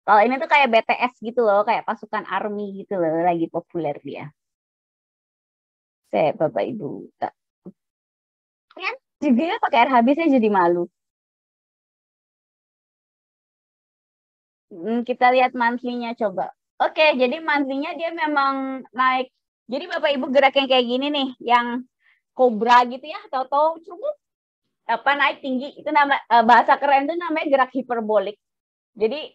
[SPEAKER 1] Kalau ini tuh kayak BTS gitu loh, kayak pasukan army gitu loh, lagi populer dia. Saya Bapak Ibu. Kan juga pakai RHB saya jadi malu. Kita lihat monthly-nya coba. Oke, jadi monthly-nya dia memang naik. Jadi Bapak Ibu gerak yang kayak gini nih, yang kobra gitu ya, tahu-tahu cukup naik tinggi. Itu nama bahasa keren tuh namanya gerak hiperbolik. Jadi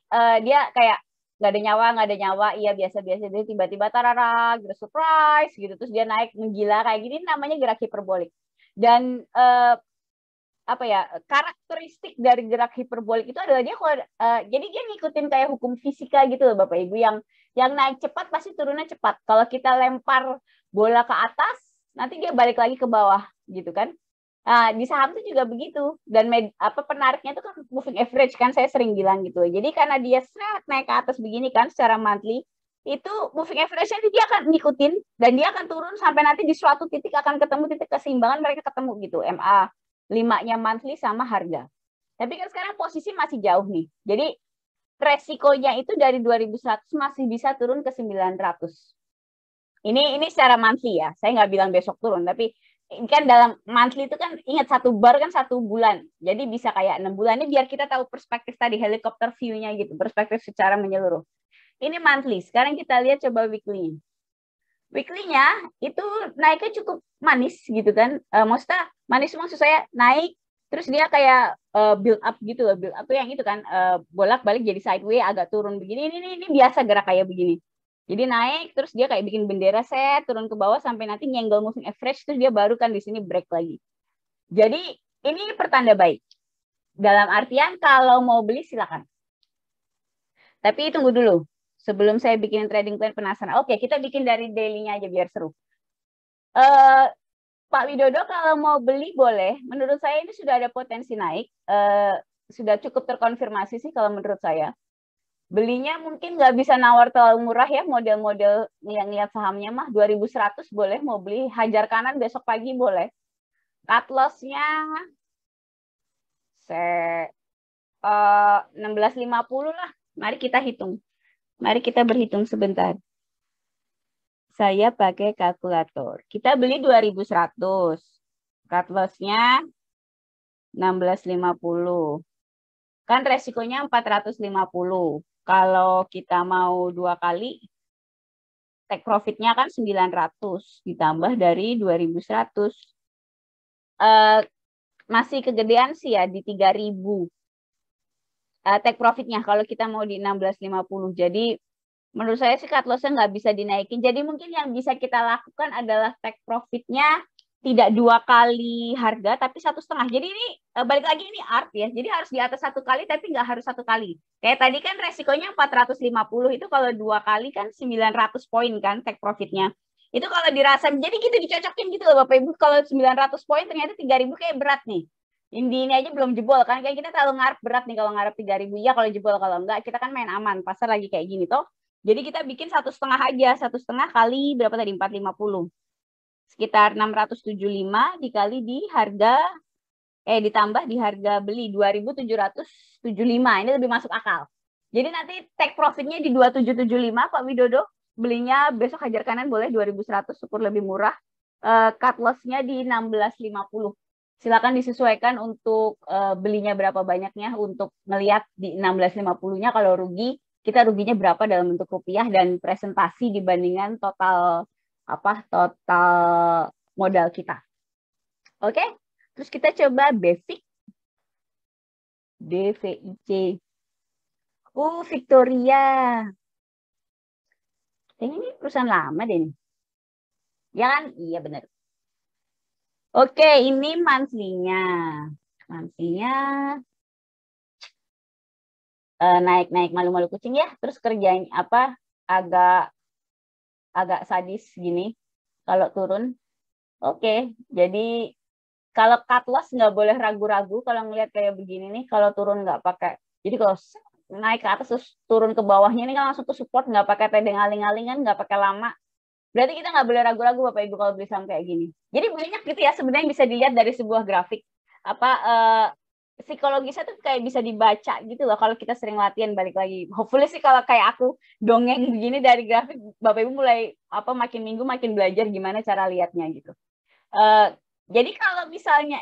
[SPEAKER 1] dia kayak nggak ada nyawa, iya biasa-biasa dia tiba-tiba tarara, gitu surprise gitu, terus dia naik menggila kayak gini namanya gerak hiperbolik. Dan karakteristik dari gerak hiperbolik itu adalah dia jadi dia ngikutin kayak hukum fisika gitu loh Bapak Ibu yang naik cepat pasti turunnya cepat. Kalau kita lempar bola ke atas nanti dia balik lagi ke bawah gitu kan. Nah, di saham itu juga begitu dan penariknya itu kan moving average kan saya sering bilang gitu. Jadi karena dia naik ke atas begini kan secara monthly itu moving average-nya dia akan ngikutin dan dia akan turun sampai nanti di suatu titik akan ketemu titik keseimbangan mereka ketemu gitu MA 5-nya monthly sama harga. Tapi kan sekarang posisi masih jauh nih. Jadi resikonya itu dari 2.100 masih bisa turun ke 900. Ini secara monthly ya. Saya nggak bilang besok turun, tapi kan dalam monthly itu kan ingat satu bar kan 1 bulan. Jadi bisa kayak 6 bulan. Ini biar kita tahu perspektif tadi helikopter view-nya gitu, perspektif secara menyeluruh. Ini monthly. Sekarang kita lihat coba weekly. Weekly-nya itu naiknya cukup manis gitu kan. Maksudnya manis maksud saya naik terus dia kayak build up gitu loh. Build up tuh yang itu kan bolak-balik jadi sideways agak turun begini. Ini biasa gerak kayak begini. Jadi naik terus dia kayak bikin bendera set turun ke bawah sampai nanti nyenggol moving average terus dia baru kan di sini break lagi. Jadi ini pertanda baik. Dalam artian kalau mau beli silakan. Tapi tunggu dulu. Sebelum saya bikin trading plan penasaran. Oke, kita bikin dari daily-nya aja biar seru. Pak Widodo kalau mau beli boleh. Menurut saya ini sudah ada potensi naik. Sudah cukup terkonfirmasi sih kalau menurut saya. Belinya mungkin nggak bisa nawar terlalu murah ya. Model-model yang lihat sahamnya mah 2.100 boleh mau beli. Hajar kanan besok pagi boleh. Cut loss-nya 16.50 lah. Mari kita hitung. Mari kita berhitung sebentar. Saya pakai kalkulator. Kita beli 2.100. Cut loss-nya 16.50. Kan resikonya 450. Kalau kita mau 2 kali, take profit-nya kan 900 ditambah dari 2.100. Masih kegedean sih ya di 3.000. Take profit-nya kalau kita mau di 16.50. Jadi menurut saya sih cut loss-nya nggak bisa dinaikin. Jadi mungkin yang bisa kita lakukan adalah take profit-nya tidak 2 kali harga, tapi 1,5. Jadi ini balik lagi ini art ya. Jadi harus di atas 1 kali, tapi nggak harus 1 kali. Kayak tadi kan resikonya 450, itu kalau 2 kali kan 900 poin kan take profit-nya. Itu kalau dirasa, jadi gitu dicocokin gitu loh Bapak Ibu. Kalau 900 poin ternyata 3.000 kayak berat nih. Ini aja belum jebol kan. Kayak kita terlalu ngarep berat nih kalau ngarep 3.000. Ya kalau jebol, kalau enggak kita kan main aman. Pasar lagi kayak gini toh. Jadi kita bikin 1,5 aja. 1,5 kali berapa tadi? 450. Sekitar 675 dikali di harga, ditambah di harga beli 2.775. Ini lebih masuk akal. Jadi nanti take profitnya di 2.775 Pak Widodo. Belinya besok hajar kanan boleh 2.100, syukur lebih murah. Cut loss-nya di 16.50. Silakan disesuaikan untuk belinya berapa banyaknya untuk melihat di 16.50-nya kalau rugi, kita ruginya berapa dalam bentuk rupiah dan presentasi dibandingkan total modal kita. Oke? Terus kita coba BVIC. DVIC. Victoria. Ini perusahaan lama deh nih. Ya kan? Iya benar. Oke, ini monthly-nya. Monthly-nya naik-naik malu-malu kucing ya. Terus kerjanya agak sadis gini kalau turun. Oke, jadi kalau cut loss nggak boleh ragu-ragu kalau ngelihat kayak begini nih. Kalau turun nggak pakai. Jadi kalau naik ke atas terus turun ke bawahnya ini kan langsung ke support, nggak pakai tedeng aling-alingan, nggak pakai lama. Berarti kita nggak boleh ragu-ragu Bapak Ibu kalau beli saham kayak gini. Jadi banyak gitu ya sebenarnya bisa dilihat dari sebuah grafik. Psikologisnya tuh kayak bisa dibaca gitu loh kalau kita sering latihan. Balik lagi. Hopefully sih kalau kayak aku dongeng begini dari grafik, Bapak Ibu mulai makin minggu makin belajar gimana cara lihatnya gitu. Jadi kalau misalnya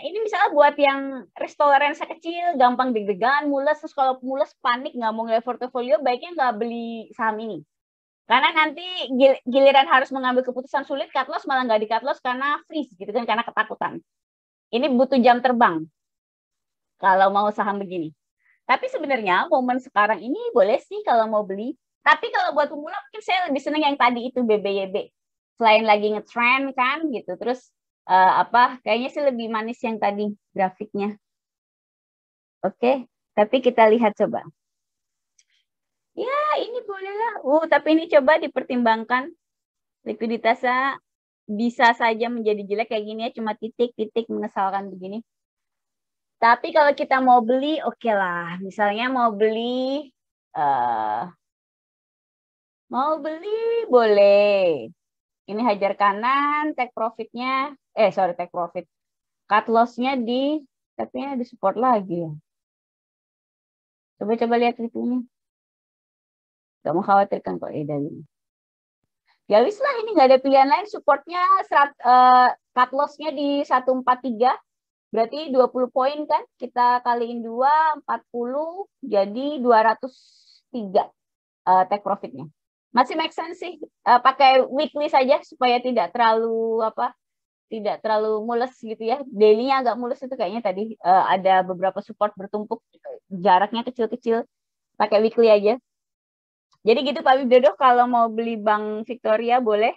[SPEAKER 1] buat yang risk tolerance kecil, gampang deg-degan, mules, terus kalau mules panik nggak mau ngeliat portofolio, baiknya nggak beli saham ini. Karena nanti giliran harus mengambil keputusan sulit, cut loss malah nggak di cut loss karena freeze gitu kan, karena ketakutan. Ini butuh jam terbang kalau mau saham begini. Tapi sebenarnya momen sekarang ini boleh sih kalau mau beli. Tapi kalau buat pemula mungkin saya lebih senang yang tadi itu BBYB. Selain lagi ngetrend kan gitu. Terus kayaknya sih lebih manis yang tadi grafiknya. Oke, tapi kita lihat coba. Ya, ini bolehlah. Tapi ini coba dipertimbangkan. Likuiditasnya bisa saja menjadi jelek kayak gini ya, cuma titik-titik mengesalkan begini. Tapi kalau kita mau beli, oke lah. Misalnya mau beli boleh. Ini hajar kanan, take profitnya, take profit. Cut loss-nya tapi ini ada support lagi ya. Coba-coba lihat itunya. Gak mengkhawatirkan kok dari ini. Ya wis lah, ini nggak ada pilihan lain. Supportnya cut loss-nya di 143. Berarti 20 poin kan? Kita kaliin 2, 40. Jadi 203 take profitnya. Masih make sense sih. Pakai weekly saja supaya tidak terlalu mules gitu ya. Daily-nya agak mules itu kayaknya tadi ada beberapa support bertumpuk, jaraknya kecil-kecil. Pakai weekly aja. Jadi gitu Pak Widodo, kalau mau beli Bank Victoria boleh.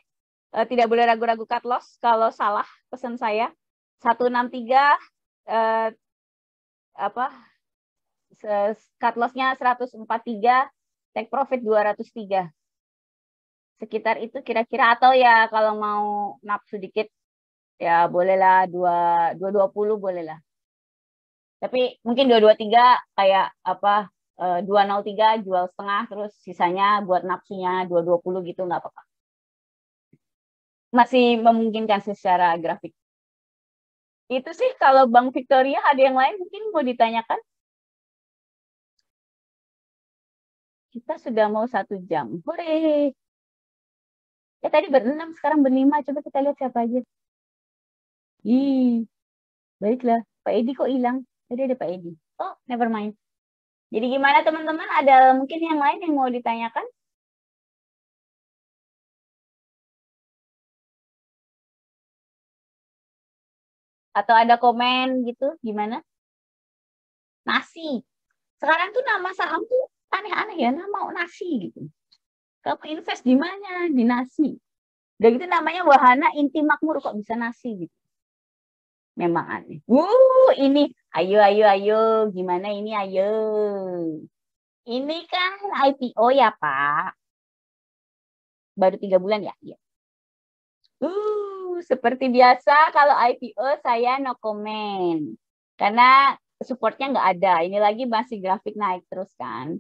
[SPEAKER 1] Tidak boleh ragu-ragu cut loss. Kalau salah pesan saya 163 cut loss-nya 143, take profit 203. Sekitar itu kira-kira, atau ya kalau mau nafsu dikit ya bolehlah 220 bolehlah. Tapi mungkin 223 kayak 203 jual setengah, terus sisanya buat nafsunya 220 gitu, nggak apa-apa. Masih memungkinkan secara grafik. Itu sih kalau Bank Victoria. Ada yang lain mungkin mau ditanyakan? Kita sudah mau 1 jam. Hore! Ya tadi berenam, sekarang berlima. Coba kita lihat siapa aja. Ih, baiklah. Pak Edi kok hilang? Tadi ada Pak Edi. Oh, never mind. Jadi gimana teman-teman? Ada mungkin yang lain yang mau ditanyakan? Atau ada komen gitu? Gimana? Nasi. Sekarang tuh nama saham tuh aneh-aneh ya. Nama nasi gitu. Kamu invest di mana? Di nasi. Udah gitu namanya wahana inti makmur kok bisa nasi gitu. Memang aneh. Ini. Ayo, ayo, ayo. Gimana ini? Ayo. Ini kan IPO ya, Pak. Baru 3 bulan ya? Iya. Seperti biasa kalau IPO saya no comment. Karena supportnya nggak ada. Ini lagi masih grafik naik terus kan.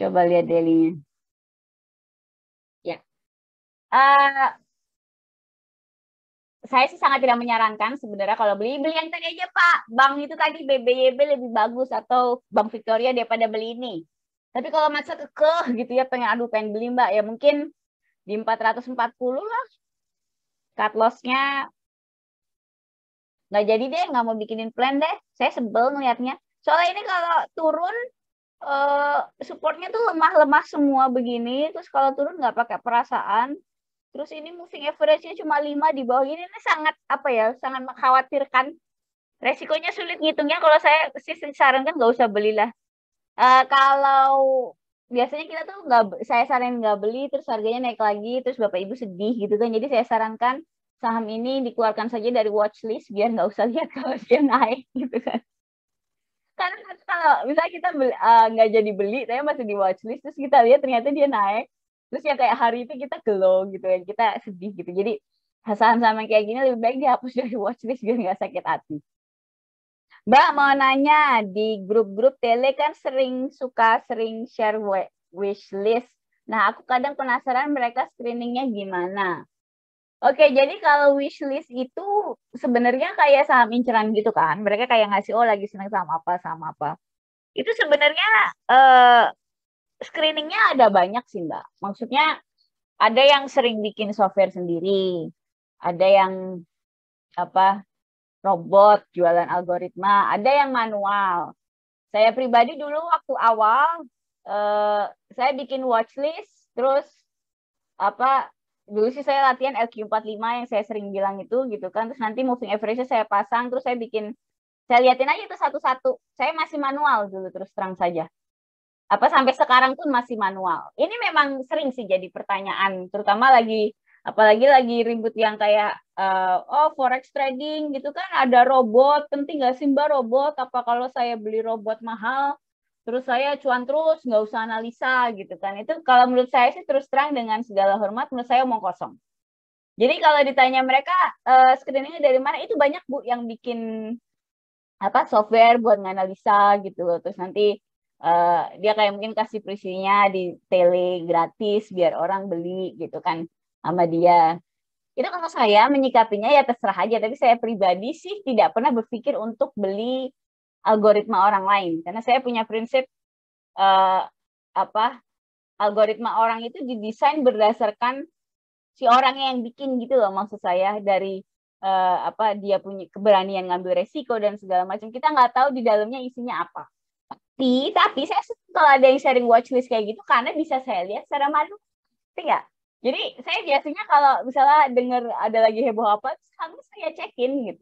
[SPEAKER 1] Coba lihat daily-nya. Ya. Saya sih sangat tidak menyarankan sebenarnya kalau beli yang tadi aja Pak. Bank itu tadi BBYB lebih bagus atau Bank Victoria daripada beli ini. Tapi kalau masa kekeh gitu ya pengen beli Mbak ya mungkin di 440 lah. Cut loss-nya nggak jadi deh, nggak mau bikinin plan deh. Saya sebel ngelihatnya. Soalnya ini kalau turun supportnya tuh lemah-lemah semua begini. Terus kalau turun nggak pakai perasaan. Terus ini moving average-nya cuma 5 di bawah ini sangat apa ya, sangat mengkhawatirkan. Resikonya sulit ngitungnya. Kalau saya sih sarankan nggak usah belilah. Kalau biasanya kita tuh nggak, saya saranin nggak beli, terus harganya naik lagi, terus bapak ibu sedih gitu kan. Jadi saya sarankan saham ini dikeluarkan saja dari watchlist biar nggak usah lihat kalau dia naik gitu kan. Karena kalau misalnya kita nggak jadi beli, saya masih di watchlist, terus kita lihat ternyata dia naik, terus ya kayak hari itu kita glow gitu kan, kita sedih gitu. Jadi saham-saham yang kayak gini lebih baik dihapus dari watchlist biar nggak sakit hati. Mbak mau nanya, di grup-grup tele kan sering share wish list. Nah, aku kadang penasaran mereka screeningnya gimana. Oke, jadi kalau wish list itu sebenarnya kayak saham inceran gitu kan. Mereka kayak ngasih, oh lagi seneng sama apa, sama apa. Itu sebenarnya eh, screeningnya ada banyak sih, Mbak. Maksudnya ada yang sering bikin software sendiri. Ada yang apa robot, jualan algoritma. Ada yang manual. Saya pribadi dulu waktu awal saya bikin watchlist, terus apa dulu sih saya latihan LQ45 yang saya sering bilang itu gitu kan. Terus nanti moving average saya pasang, terus saya liatin aja itu satu-satu. Saya masih manual dulu terus terang saja. Apa sampai sekarang pun masih manual. Ini memang sering sih jadi pertanyaan, terutama apalagi lagi ribut yang kayak oh forex trading gitu kan ada robot, penting nggak sih Mbak robot? Apa kalau saya beli robot mahal terus saya cuan terus nggak usah analisa gitu kan? Itu kalau menurut saya sih terus terang dengan segala hormat menurut saya omong kosong. Jadi kalau ditanya mereka screeningnya dari mana, itu banyak Bu yang bikin apa software buat nganalisa gitu loh. Terus nanti dia kayak mungkin kasih preview-nya di tele gratis biar orang beli gitu kan sama dia. Itu kalau saya menyikapinya ya terserah aja, tapi saya pribadi sih tidak pernah berpikir untuk beli algoritma orang lain karena saya punya prinsip eh, apa algoritma orang itu didesain berdasarkan si orang yang bikin gitu loh, maksud saya dari apa dia punya keberanian ngambil resiko dan segala macam. Kita nggak tahu di dalamnya isinya apa. Tapi saya kalau ada yang sharing watchlist kayak gitu karena bisa saya lihat secara manual, nggak? Jadi saya biasanya kalau misalnya dengar ada lagi heboh apa, harus saya cekin gitu.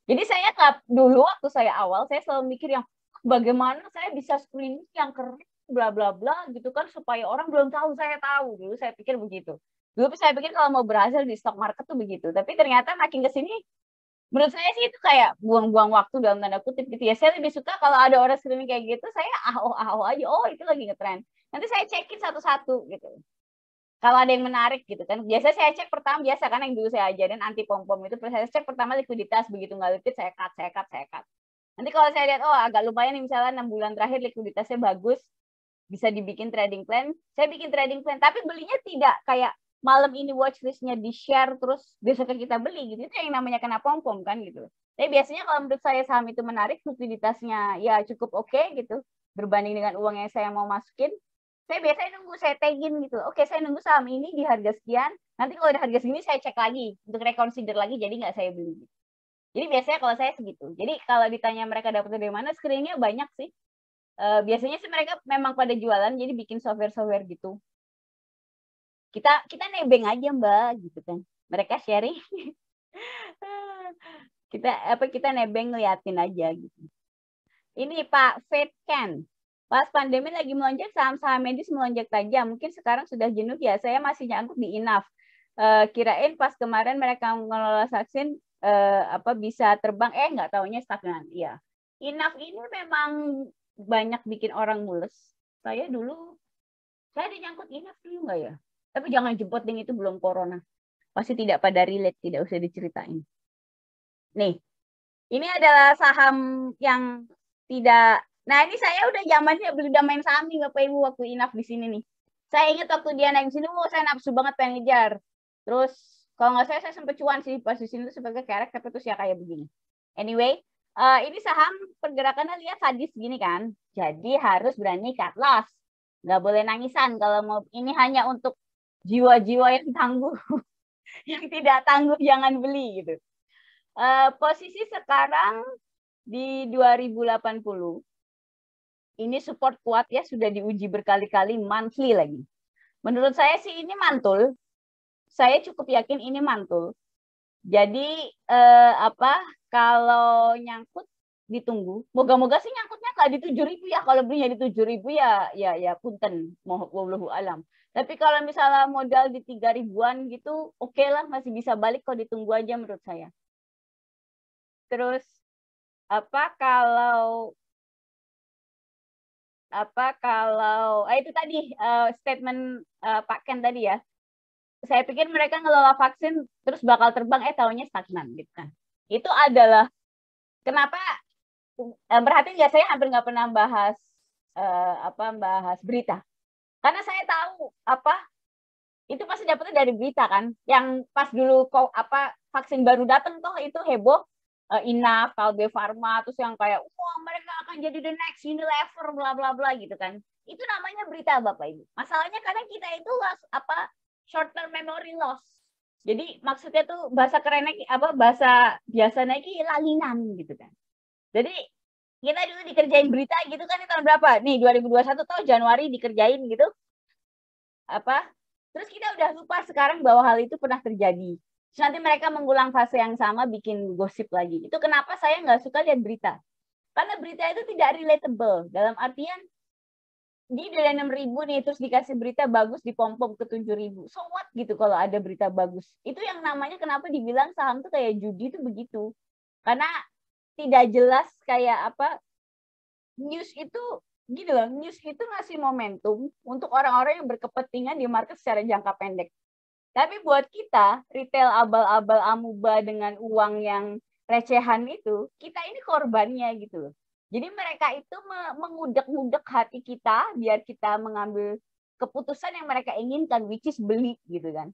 [SPEAKER 1] Jadi saya nggak, dulu waktu saya awal saya selalu mikir yang bagaimana saya bisa screening yang keren bla bla bla gitu kan supaya orang belum tahu saya tahu. Dulu saya pikir begitu. Dulu saya pikir kalau mau berhasil di stock market tuh begitu. Tapi ternyata makin ke sini menurut saya sih itu kayak buang-buang waktu dalam tanda kutip gitu ya. Saya lebih suka kalau ada orang screening kayak gitu, saya aho aja, oh itu lagi ngetren. Nanti saya cekin satu-satu gitu. Kalau ada yang menarik gitu kan, biasa saya cek pertama, biasa kan yang dulu saya ajarin anti pom-pom itu, saya cek pertama likuiditas, begitu nggak liquid saya cut. Nanti kalau saya lihat, oh agak lumayan nih misalnya 6 bulan terakhir likuiditasnya bagus, bisa dibikin trading plan, saya bikin trading plan, tapi belinya tidak kayak malam ini watchlistnya di-share, terus besoknya kita beli gitu, itu yang namanya kena pom-pom kan gitu. Tapi biasanya kalau menurut saya saham itu menarik, likuiditasnya ya cukup oke gitu, berbanding dengan uang yang saya mau masukin, Saya biasanya nunggu, saya tagin gitu. Oke, saya nunggu saham ini di harga sekian. Nanti kalau ada harga segini saya cek lagi untuk reconsider lagi, jadi nggak saya beli. Jadi biasanya kalau saya segitu. Jadi kalau ditanya mereka dapat dari mana, screeningnya banyak sih. Biasanya sih mereka memang pada jualan, jadi bikin software-software gitu. Kita nebeng aja Mbak, gitu kan. Mereka sharing. kita nebeng ngeliatin aja gitu. Ini Pak Fedken. Pas pandemi lagi melonjak, saham-saham medis melonjak tajam. Mungkin sekarang sudah jenuh ya. Saya masih nyangkut di Inaf. Kirain pas kemarin mereka mengelola vaksin bisa terbang, nggak taunya stagnan. Iya. Inaf ini memang banyak bikin orang mules. Saya dinyangkut Inaf dulu nggak ya? Tapi jangan jemput ding, itu belum corona. Pasti tidak pada relate, tidak usah diceritain. Nih, ini adalah saham yang tidak. Nah, ini saya udah zamannya udah main saham nih Bapak Ibu waktu Inaf di sini nih. Saya ingat waktu dia naik di sini, saya nafsu banget pengen ngejar. Terus kalau nggak saya sempat cuan sih pas di sini tuh sebagai kerek, tapi terus ya kayak begini. Anyway, ini saham pergerakannya lihat sadis gini kan. Jadi harus berani cut loss. Nggak boleh nangisan kalau mau. Ini hanya untuk jiwa-jiwa yang tangguh. Yang tidak tangguh jangan beli gitu. Posisi sekarang di 2080. Ini support kuat ya, sudah diuji berkali-kali, monthly lagi. Menurut saya sih ini mantul. Saya cukup yakin ini mantul. Jadi kalau nyangkut ditunggu. Moga-moga sih nyangkutnya nggak di 7.000 ya. Kalau belinya di 7.000 ya punten, wallahu alam. Tapi kalau misalnya modal di 3.000-an gitu, oke lah, masih bisa balik kalau ditunggu aja menurut saya. Terus kalau itu tadi statement Pak Ken tadi ya. Saya pikir mereka ngelola vaksin terus bakal terbang, taunya stagnan gitu kan. Itu adalah kenapa berarti nggak, saya hampir nggak pernah bahas bahas berita. Karena saya tahu itu pasti dapetnya dari berita kan. Yang pas dulu vaksin baru datang toh itu heboh, Inaf, Kalbe Farma, terus yang kayak wah mereka akan jadi the next Unilever bla bla bla gitu kan. Itu namanya berita Bapak Ibu. Masalahnya kadang kita itu short term memory loss. Jadi maksudnya tuh bahasa kerennya bahasa biasanya ini lalinan gitu kan. Jadi kita dulu dikerjain berita gitu kan di tahun berapa? Nih 2021 tahun Januari dikerjain gitu. Terus kita udah lupa sekarang bahwa hal itu pernah terjadi. Terus nanti mereka mengulang fase yang sama, bikin gosip lagi. Itu kenapa saya nggak suka lihat berita. Karena berita itu tidak relatable. Dalam artian, di dari 6.000 nih, terus dikasih berita bagus, dipom-pom ke 7.000. So what gitu kalau ada berita bagus. Itu yang namanya kenapa dibilang saham tuh kayak judi tuh begitu. Karena tidak jelas kayak news itu gini loh, news itu ngasih momentum untuk orang-orang yang berkepentingan di market secara jangka pendek. Tapi buat kita, retail abal-abal amuba dengan uang yang recehan itu, kita ini korbannya gitu loh. Jadi mereka itu mengudek-ngudek hati kita biar kita mengambil keputusan yang mereka inginkan, which is beli gitu kan.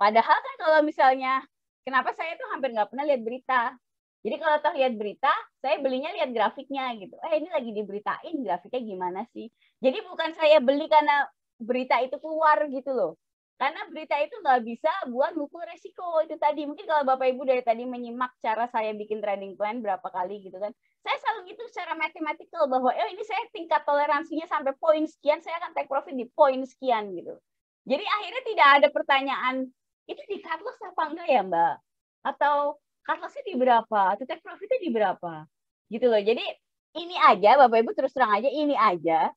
[SPEAKER 1] Padahal kan kalau misalnya, kenapa saya tuh hampir nggak pernah lihat berita. Jadi kalau toh lihat berita, saya belinya lihat grafiknya gitu. Ini lagi diberitain grafiknya gimana sih. Jadi bukan saya beli karena berita itu keluar gitu loh. Karena berita itu nggak bisa buat ngukur resiko itu tadi. Mungkin kalau Bapak Ibu dari tadi menyimak cara saya bikin trading plan berapa kali gitu kan. Saya selalu gitu secara matematikal bahwa ini saya tingkat toleransinya sampai poin sekian, saya akan take profit di poin sekian gitu. Jadi akhirnya tidak ada pertanyaan, itu di cut loss apa enggak ya Mbak? Atau cut loss-nya di berapa? Atau take profit-nya di berapa? Gitu loh. Jadi ini aja Bapak Ibu terus terang aja, ini aja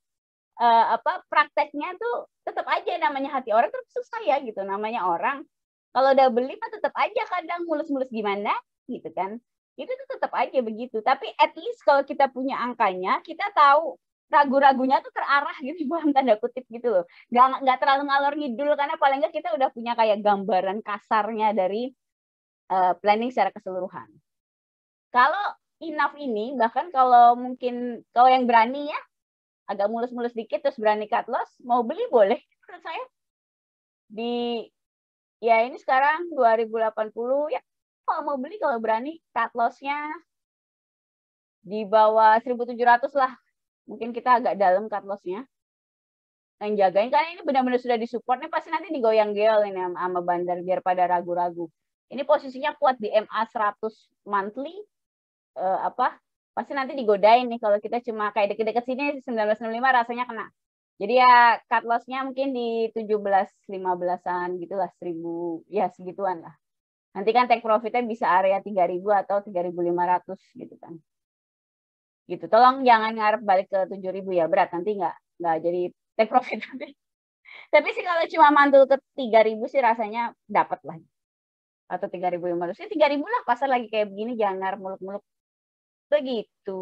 [SPEAKER 1] prakteknya tuh tetap aja namanya hati orang terus susah ya gitu. Namanya orang kalau udah beli mah tetap aja kadang mulus-mulus gimana gitu kan. Itu tuh tetap aja begitu. Tapi at least kalau kita punya angkanya, kita tahu ragu-ragunya tuh terarah gitu dalam tanda kutip gitu loh. Nggak terlalu ngalor ngidul karena paling nggak kita udah punya kayak gambaran kasarnya dari planning secara keseluruhan. Kalau enough ini bahkan kalau mungkin kalau yang berani ya agak mulus-mulus dikit terus berani cut loss, mau beli boleh menurut saya. Ini sekarang 2080 ya. Kalau mau beli kalau berani cut loss-nya di bawah 1.700 lah. Mungkin kita agak dalam cut loss-nya. yang jagain, karena ini benar-benar sudah disupport nih, pasti nanti digoyang-geol ini sama bandar biar pada ragu-ragu. Ini posisinya kuat di MA 100 monthly, pasti nanti digodain nih kalau kita cuma kayak deket-deket sini 1965 rasanya kena. Jadi ya cut loss-nya mungkin di 17.15-an gitu lah, 1000 ya segituan lah. Nanti kan take profit-nya bisa area 3.000 atau 3.500 gitu kan. Gitu. Tolong jangan ngarep balik ke 7.000 ya, berat nanti nggak jadi take profit nanti. Tapi sih kalau cuma mantul ke 3.000 sih rasanya dapat lah. Atau 3.500. Ya 3.000 lah, pasar lagi kayak begini, jangan ngarep muluk-muluk. Begitu.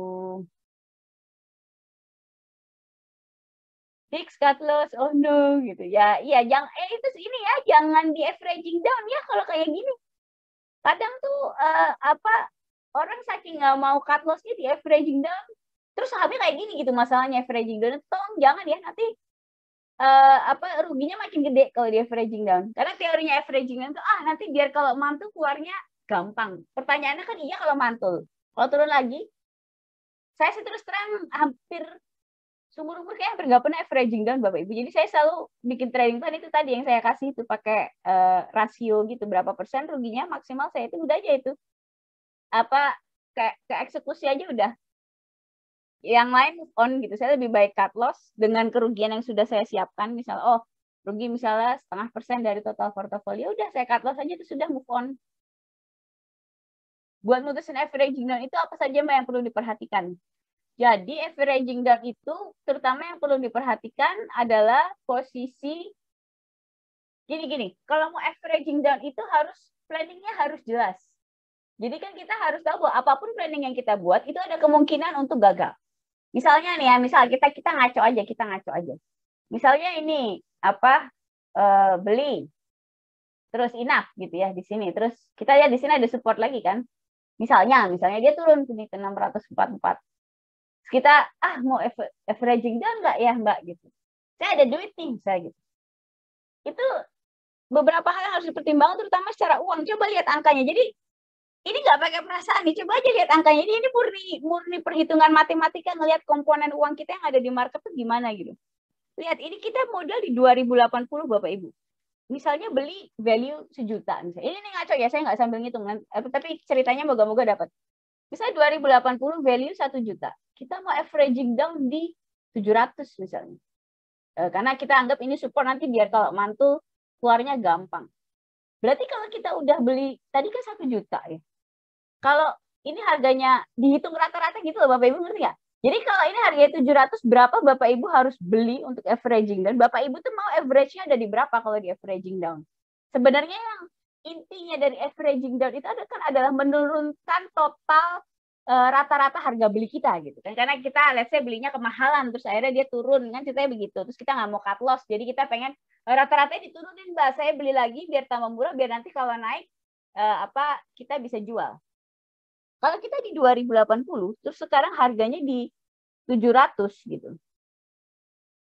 [SPEAKER 1] Fix cut loss, oh no gitu ya. Iya, jangan itu ini ya, jangan di averaging down ya kalau kayak gini. Kadang tuh orang saking nggak mau cut loss-nya di averaging down, terus sahamnya kayak gini gitu masalahnya averaging down. Tolong jangan ya, nanti ruginya makin gede kalau di averaging down. Karena teorinya averaging down tuh nanti biar kalau mantul keluarnya gampang. Pertanyaannya kan iya kalau mantul. Kalau turun lagi, saya sih terus terang hampir seumur-umur kayak hampir nggak pernah averaging down Bapak Ibu. Jadi saya selalu bikin trading plan itu tadi yang saya kasih itu pakai rasio gitu, berapa persen ruginya maksimal, saya itu udah aja itu. Kayak ke eksekusi aja udah. Yang lain move on gitu. Saya lebih baik cut loss dengan kerugian yang sudah saya siapkan. Misalnya, rugi misalnya 0,5% dari total portofolio, udah saya cut loss aja itu sudah move on. Buat mutusin averaging down itu apa saja Mbak yang perlu diperhatikan? Jadi averaging down itu terutama yang perlu diperhatikan adalah posisi gini. Kalau mau averaging down itu planningnya harus jelas. Jadi kan kita harus tahu bahwa apapun planning yang kita buat itu ada kemungkinan untuk gagal. Misalnya nih ya, misal kita ngaco aja. Misalnya ini beli terus enough gitu ya di sini. Terus kita lihat di sini ada support lagi kan. Misalnya dia turun sini ke 644. Terus kita mau averaging down nggak ya Mbak gitu. Saya ada duit nih saya gitu. Itu beberapa hal yang harus dipertimbangkan terutama secara uang. Coba lihat angkanya. Jadi ini nggak pakai perasaan nih, coba aja lihat angkanya. Ini murni perhitungan matematika, ngelihat komponen uang kita yang ada di market tuh gimana gitu. Lihat, ini kita modal di 2080 Bapak Ibu. Misalnya beli value 1 juta. Misalnya. Ini ngaco ya, saya nggak sambil ngitung. Tapi ceritanya moga-moga dapat. Misalnya 2080 value 1 juta. Kita mau averaging down di 700 misalnya. Karena kita anggap ini support nanti biar kalau mantul keluarnya gampang. Berarti kalau kita udah beli, tadi kan 1 juta ya. Kalau ini harganya dihitung rata-rata gitu loh Bapak Ibu, ngerti nggak? Jadi kalau ini harganya 700, berapa Bapak Ibu harus beli untuk averaging down? Bapak Ibu tuh mau average-nya ada di berapa kalau di averaging down? Sebenarnya yang intinya dari averaging down itu adalah menurunkan total rata-rata harga beli kita gitu kan. Karena kita let's say belinya kemahalan, terus akhirnya dia turun kan, ceritanya begitu. Terus kita nggak mau cut loss, jadi kita pengen rata-ratanya diturunin Mbak. Saya beli lagi biar tambah murah, biar nanti kalau naik kita bisa jual. Kalau kita di 2080, terus sekarang harganya di 700 gitu.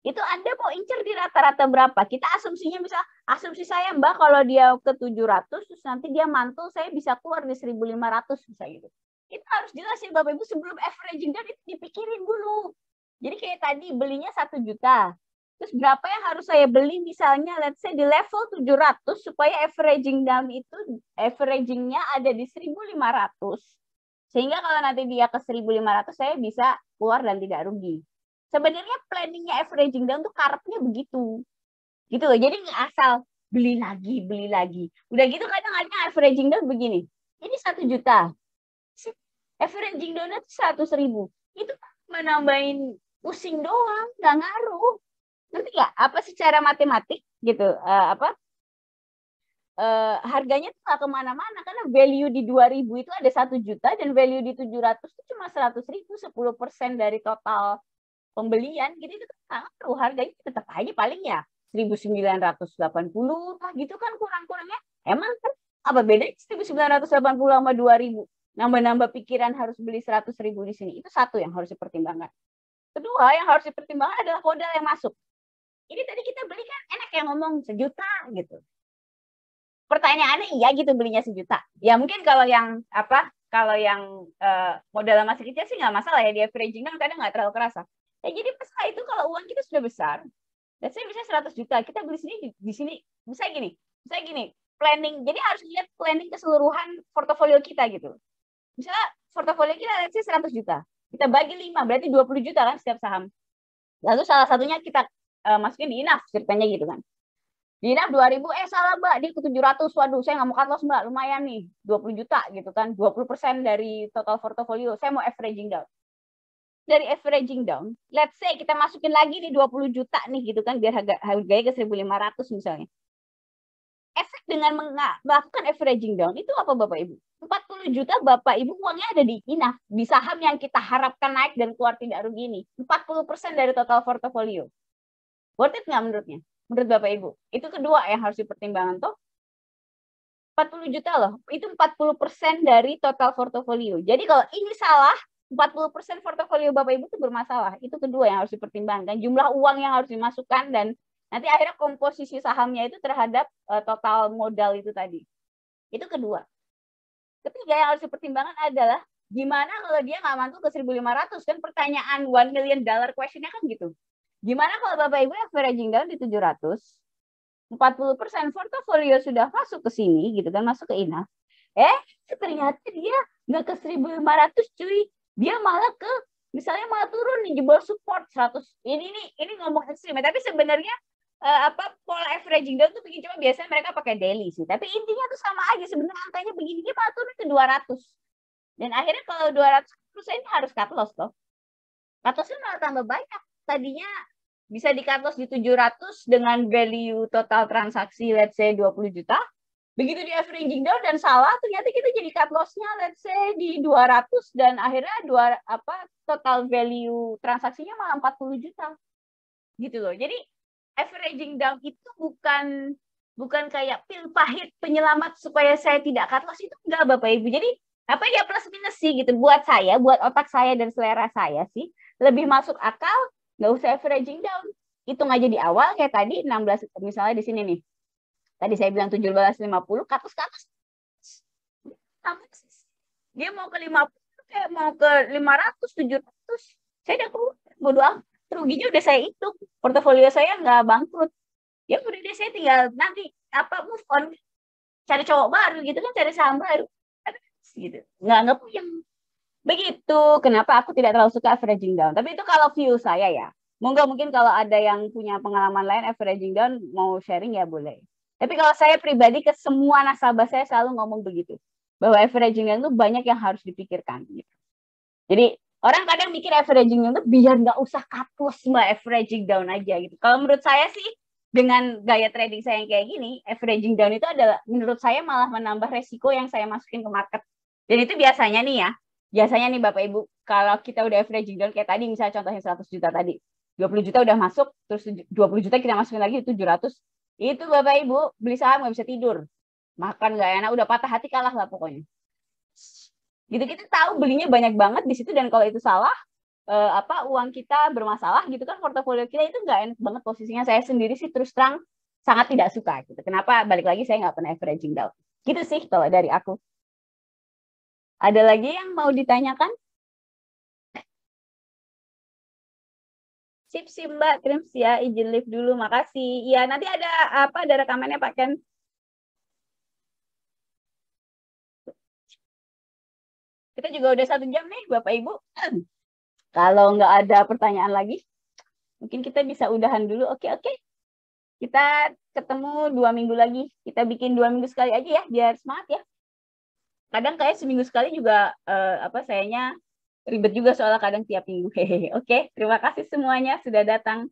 [SPEAKER 1] Itu Anda mau incer di rata-rata berapa? Kita asumsinya asumsi saya Mbak kalau dia ke 700, terus nanti dia mantul, saya bisa keluar di 1.500 bisa gitu. Itu harus jelasin Bapak Ibu sebelum averaging down itu dipikirin dulu. Jadi kayak tadi belinya 1 juta. Terus berapa yang harus saya beli misalnya let's say di level 700 supaya averaging down itu averagingnya ada di 1.500. Sehingga kalau nanti dia ke 1.500 saya bisa keluar dan tidak rugi. Sebenarnya planningnya averaging down tuh karepnya begitu. Gitu loh. Jadi nggak asal beli lagi. Udah gitu kadang-kadang averaging down begini. Ini 1 juta. Averaging down itu 100.000. Itu menambahin pusing doang, nggak ngaruh. Nanti nggak? Apa secara matematik gitu? Harganya tuh nggak kemana-mana karena value di 2.000 itu ada 1 juta dan value di 700 itu cuma 100.000, 10% dari total pembelian gitu. Itu kan harganya tetap aja paling ya 1.980 lah gitu kan kurang-kurangnya. Emang kan apa bedanya 1.980 sama 2.000? Nambah-nambah pikiran harus beli 100.000 di sini. Itu satu yang harus dipertimbangkan. Kedua yang harus dipertimbangkan adalah modal yang masuk. Ini tadi kita beli kan enak yang ngomong 1 juta gitu. Pertanyaannya iya gitu belinya 1 juta. Ya mungkin kalau yang modal masih kecil sih nggak masalah ya, di averaging kan kadang nggak terlalu kerasa. Ya jadi masalah itu kalau uang kita sudah besar, let's say bisa 100 juta, kita beli sini di sini bisa gini, planning. Jadi harus lihat planning keseluruhan portofolio kita gitu. Misalnya portofolio kita let's say 100 juta. Kita bagi 5, berarti 20 juta kan setiap saham. Lalu salah satunya kita masukin di enough ceritanya gitu kan. Di enough 2000, salah Mbak, dia ke 700. Waduh, saya nggak mau cut loss Mbak, lumayan nih, 20 juta gitu kan. 20% dari total portofolio, saya mau averaging down. Dari averaging down, let's say kita masukin lagi di 20 juta nih gitu kan, biar harganya ke 1.500 misalnya. Efek dengan melakukan averaging down itu apa Bapak Ibu? 40 juta Bapak Ibu uangnya ada di enough, di saham yang kita harapkan naik dan keluar tidak rugi ini. 40% dari total portofolio. Worth it nggak menurutnya? Menurut Bapak Ibu? Itu kedua yang harus dipertimbangkan toh. 40 juta loh, itu 40% dari total portofolio. Jadi kalau ini salah, 40% portofolio Bapak Ibu itu bermasalah. Itu kedua yang harus dipertimbangkan. Jumlah uang yang harus dimasukkan dan nanti akhirnya komposisi sahamnya itu terhadap total modal itu tadi. Itu kedua. Ketiga yang harus dipertimbangkan adalah gimana kalau dia nggak mantul ke 1.500, kan pertanyaan $1 million question-nya kan gitu. Gimana kalau Bapak Ibu averaging down di 700, 40% portofolio sudah masuk ke sini gitu kan, masuk ke enough. Ternyata dia nggak ke 1.500 cuy. Dia malah ke, misalnya malah turun nih, jebol support 100. Ini ngomong ekstrim, tapi sebenarnya pola averaging down tuh begini, cuma biasanya mereka pakai daily sih. Tapi intinya tuh sama aja, sebenarnya angkanya begini, dia malah turun ke 200. Dan akhirnya kalau 200 ini harus cut loss toh. Cut loss-nya malah tambah banyak. Tadinya bisa di cut loss di 700 dengan value total transaksi let's say 20 juta. Begitu di averaging down dan salah, ternyata kita jadi cut loss-nya let's say di 200 dan akhirnya total value transaksinya malah 40 juta. Gitu loh. Jadi averaging down itu bukan kayak pil pahit penyelamat supaya saya tidak cut loss, itu enggak Bapak Ibu. Jadi ya plus minus sih gitu. Buat saya, buat otak saya dan selera saya sih lebih masuk akal nggak usah averaging down. Hitung aja di awal kayak tadi 16, misalnya di sini nih. Tadi saya bilang 17.50, katus. Dia mau ke 50, kayak mau ke 500, 700. Saya udah keluar, bodo amat. Ruginya udah saya hitung. Portofolio saya nggak bangkrut. Ya udah deh, saya tinggal nanti move on. Cari cowok baru gitu kan, cari saham baru. Gitu. Nggak puyeng. Begitu. Kenapa aku tidak terlalu suka averaging down. Tapi itu kalau view saya ya. Mungkin kalau ada yang punya pengalaman lain averaging down, mau sharing ya boleh. Tapi kalau saya pribadi ke semua nasabah saya selalu ngomong begitu. Bahwa averaging down itu banyak yang harus dipikirkan. Gitu. Jadi orang kadang mikir averaging down itu biar nggak usah cut loss Mbak, averaging down aja gitu. Kalau menurut saya sih dengan gaya trading saya yang kayak gini, averaging down itu adalah menurut saya malah menambah resiko yang saya masukin ke market. Dan itu biasanya nih Bapak Ibu, kalau kita udah averaging down kayak tadi, misalnya contohnya 100 juta tadi, 20 juta udah masuk, terus 20 juta kita masukin lagi 700, itu Bapak Ibu beli saham nggak bisa tidur, makan nggak enak, udah patah hati, kalah lah pokoknya. Gitu, kita tahu belinya banyak banget di situ, dan kalau itu salah, uang kita bermasalah gitu kan, portofolio kita itu nggak enak banget posisinya. Saya sendiri sih terus terang sangat tidak suka gitu. Kenapa? Balik lagi saya nggak pernah averaging down. Gitu sih kalau dari aku. Ada lagi yang mau ditanyakan? Sip Mbak, Krims ya, izin live dulu, makasih. Iya, nanti ada rekamannya Pak Ken. Kita juga udah 1 jam nih Bapak Ibu. Kalau nggak ada pertanyaan lagi, mungkin kita bisa udahan dulu. Oke. Kita ketemu 2 minggu lagi. Kita bikin 2 minggu sekali aja ya, biar semangat ya. Kadang kayak seminggu sekali juga sayanya ribet juga soalnya kadang tiap minggu. Oke, terima kasih semuanya sudah datang.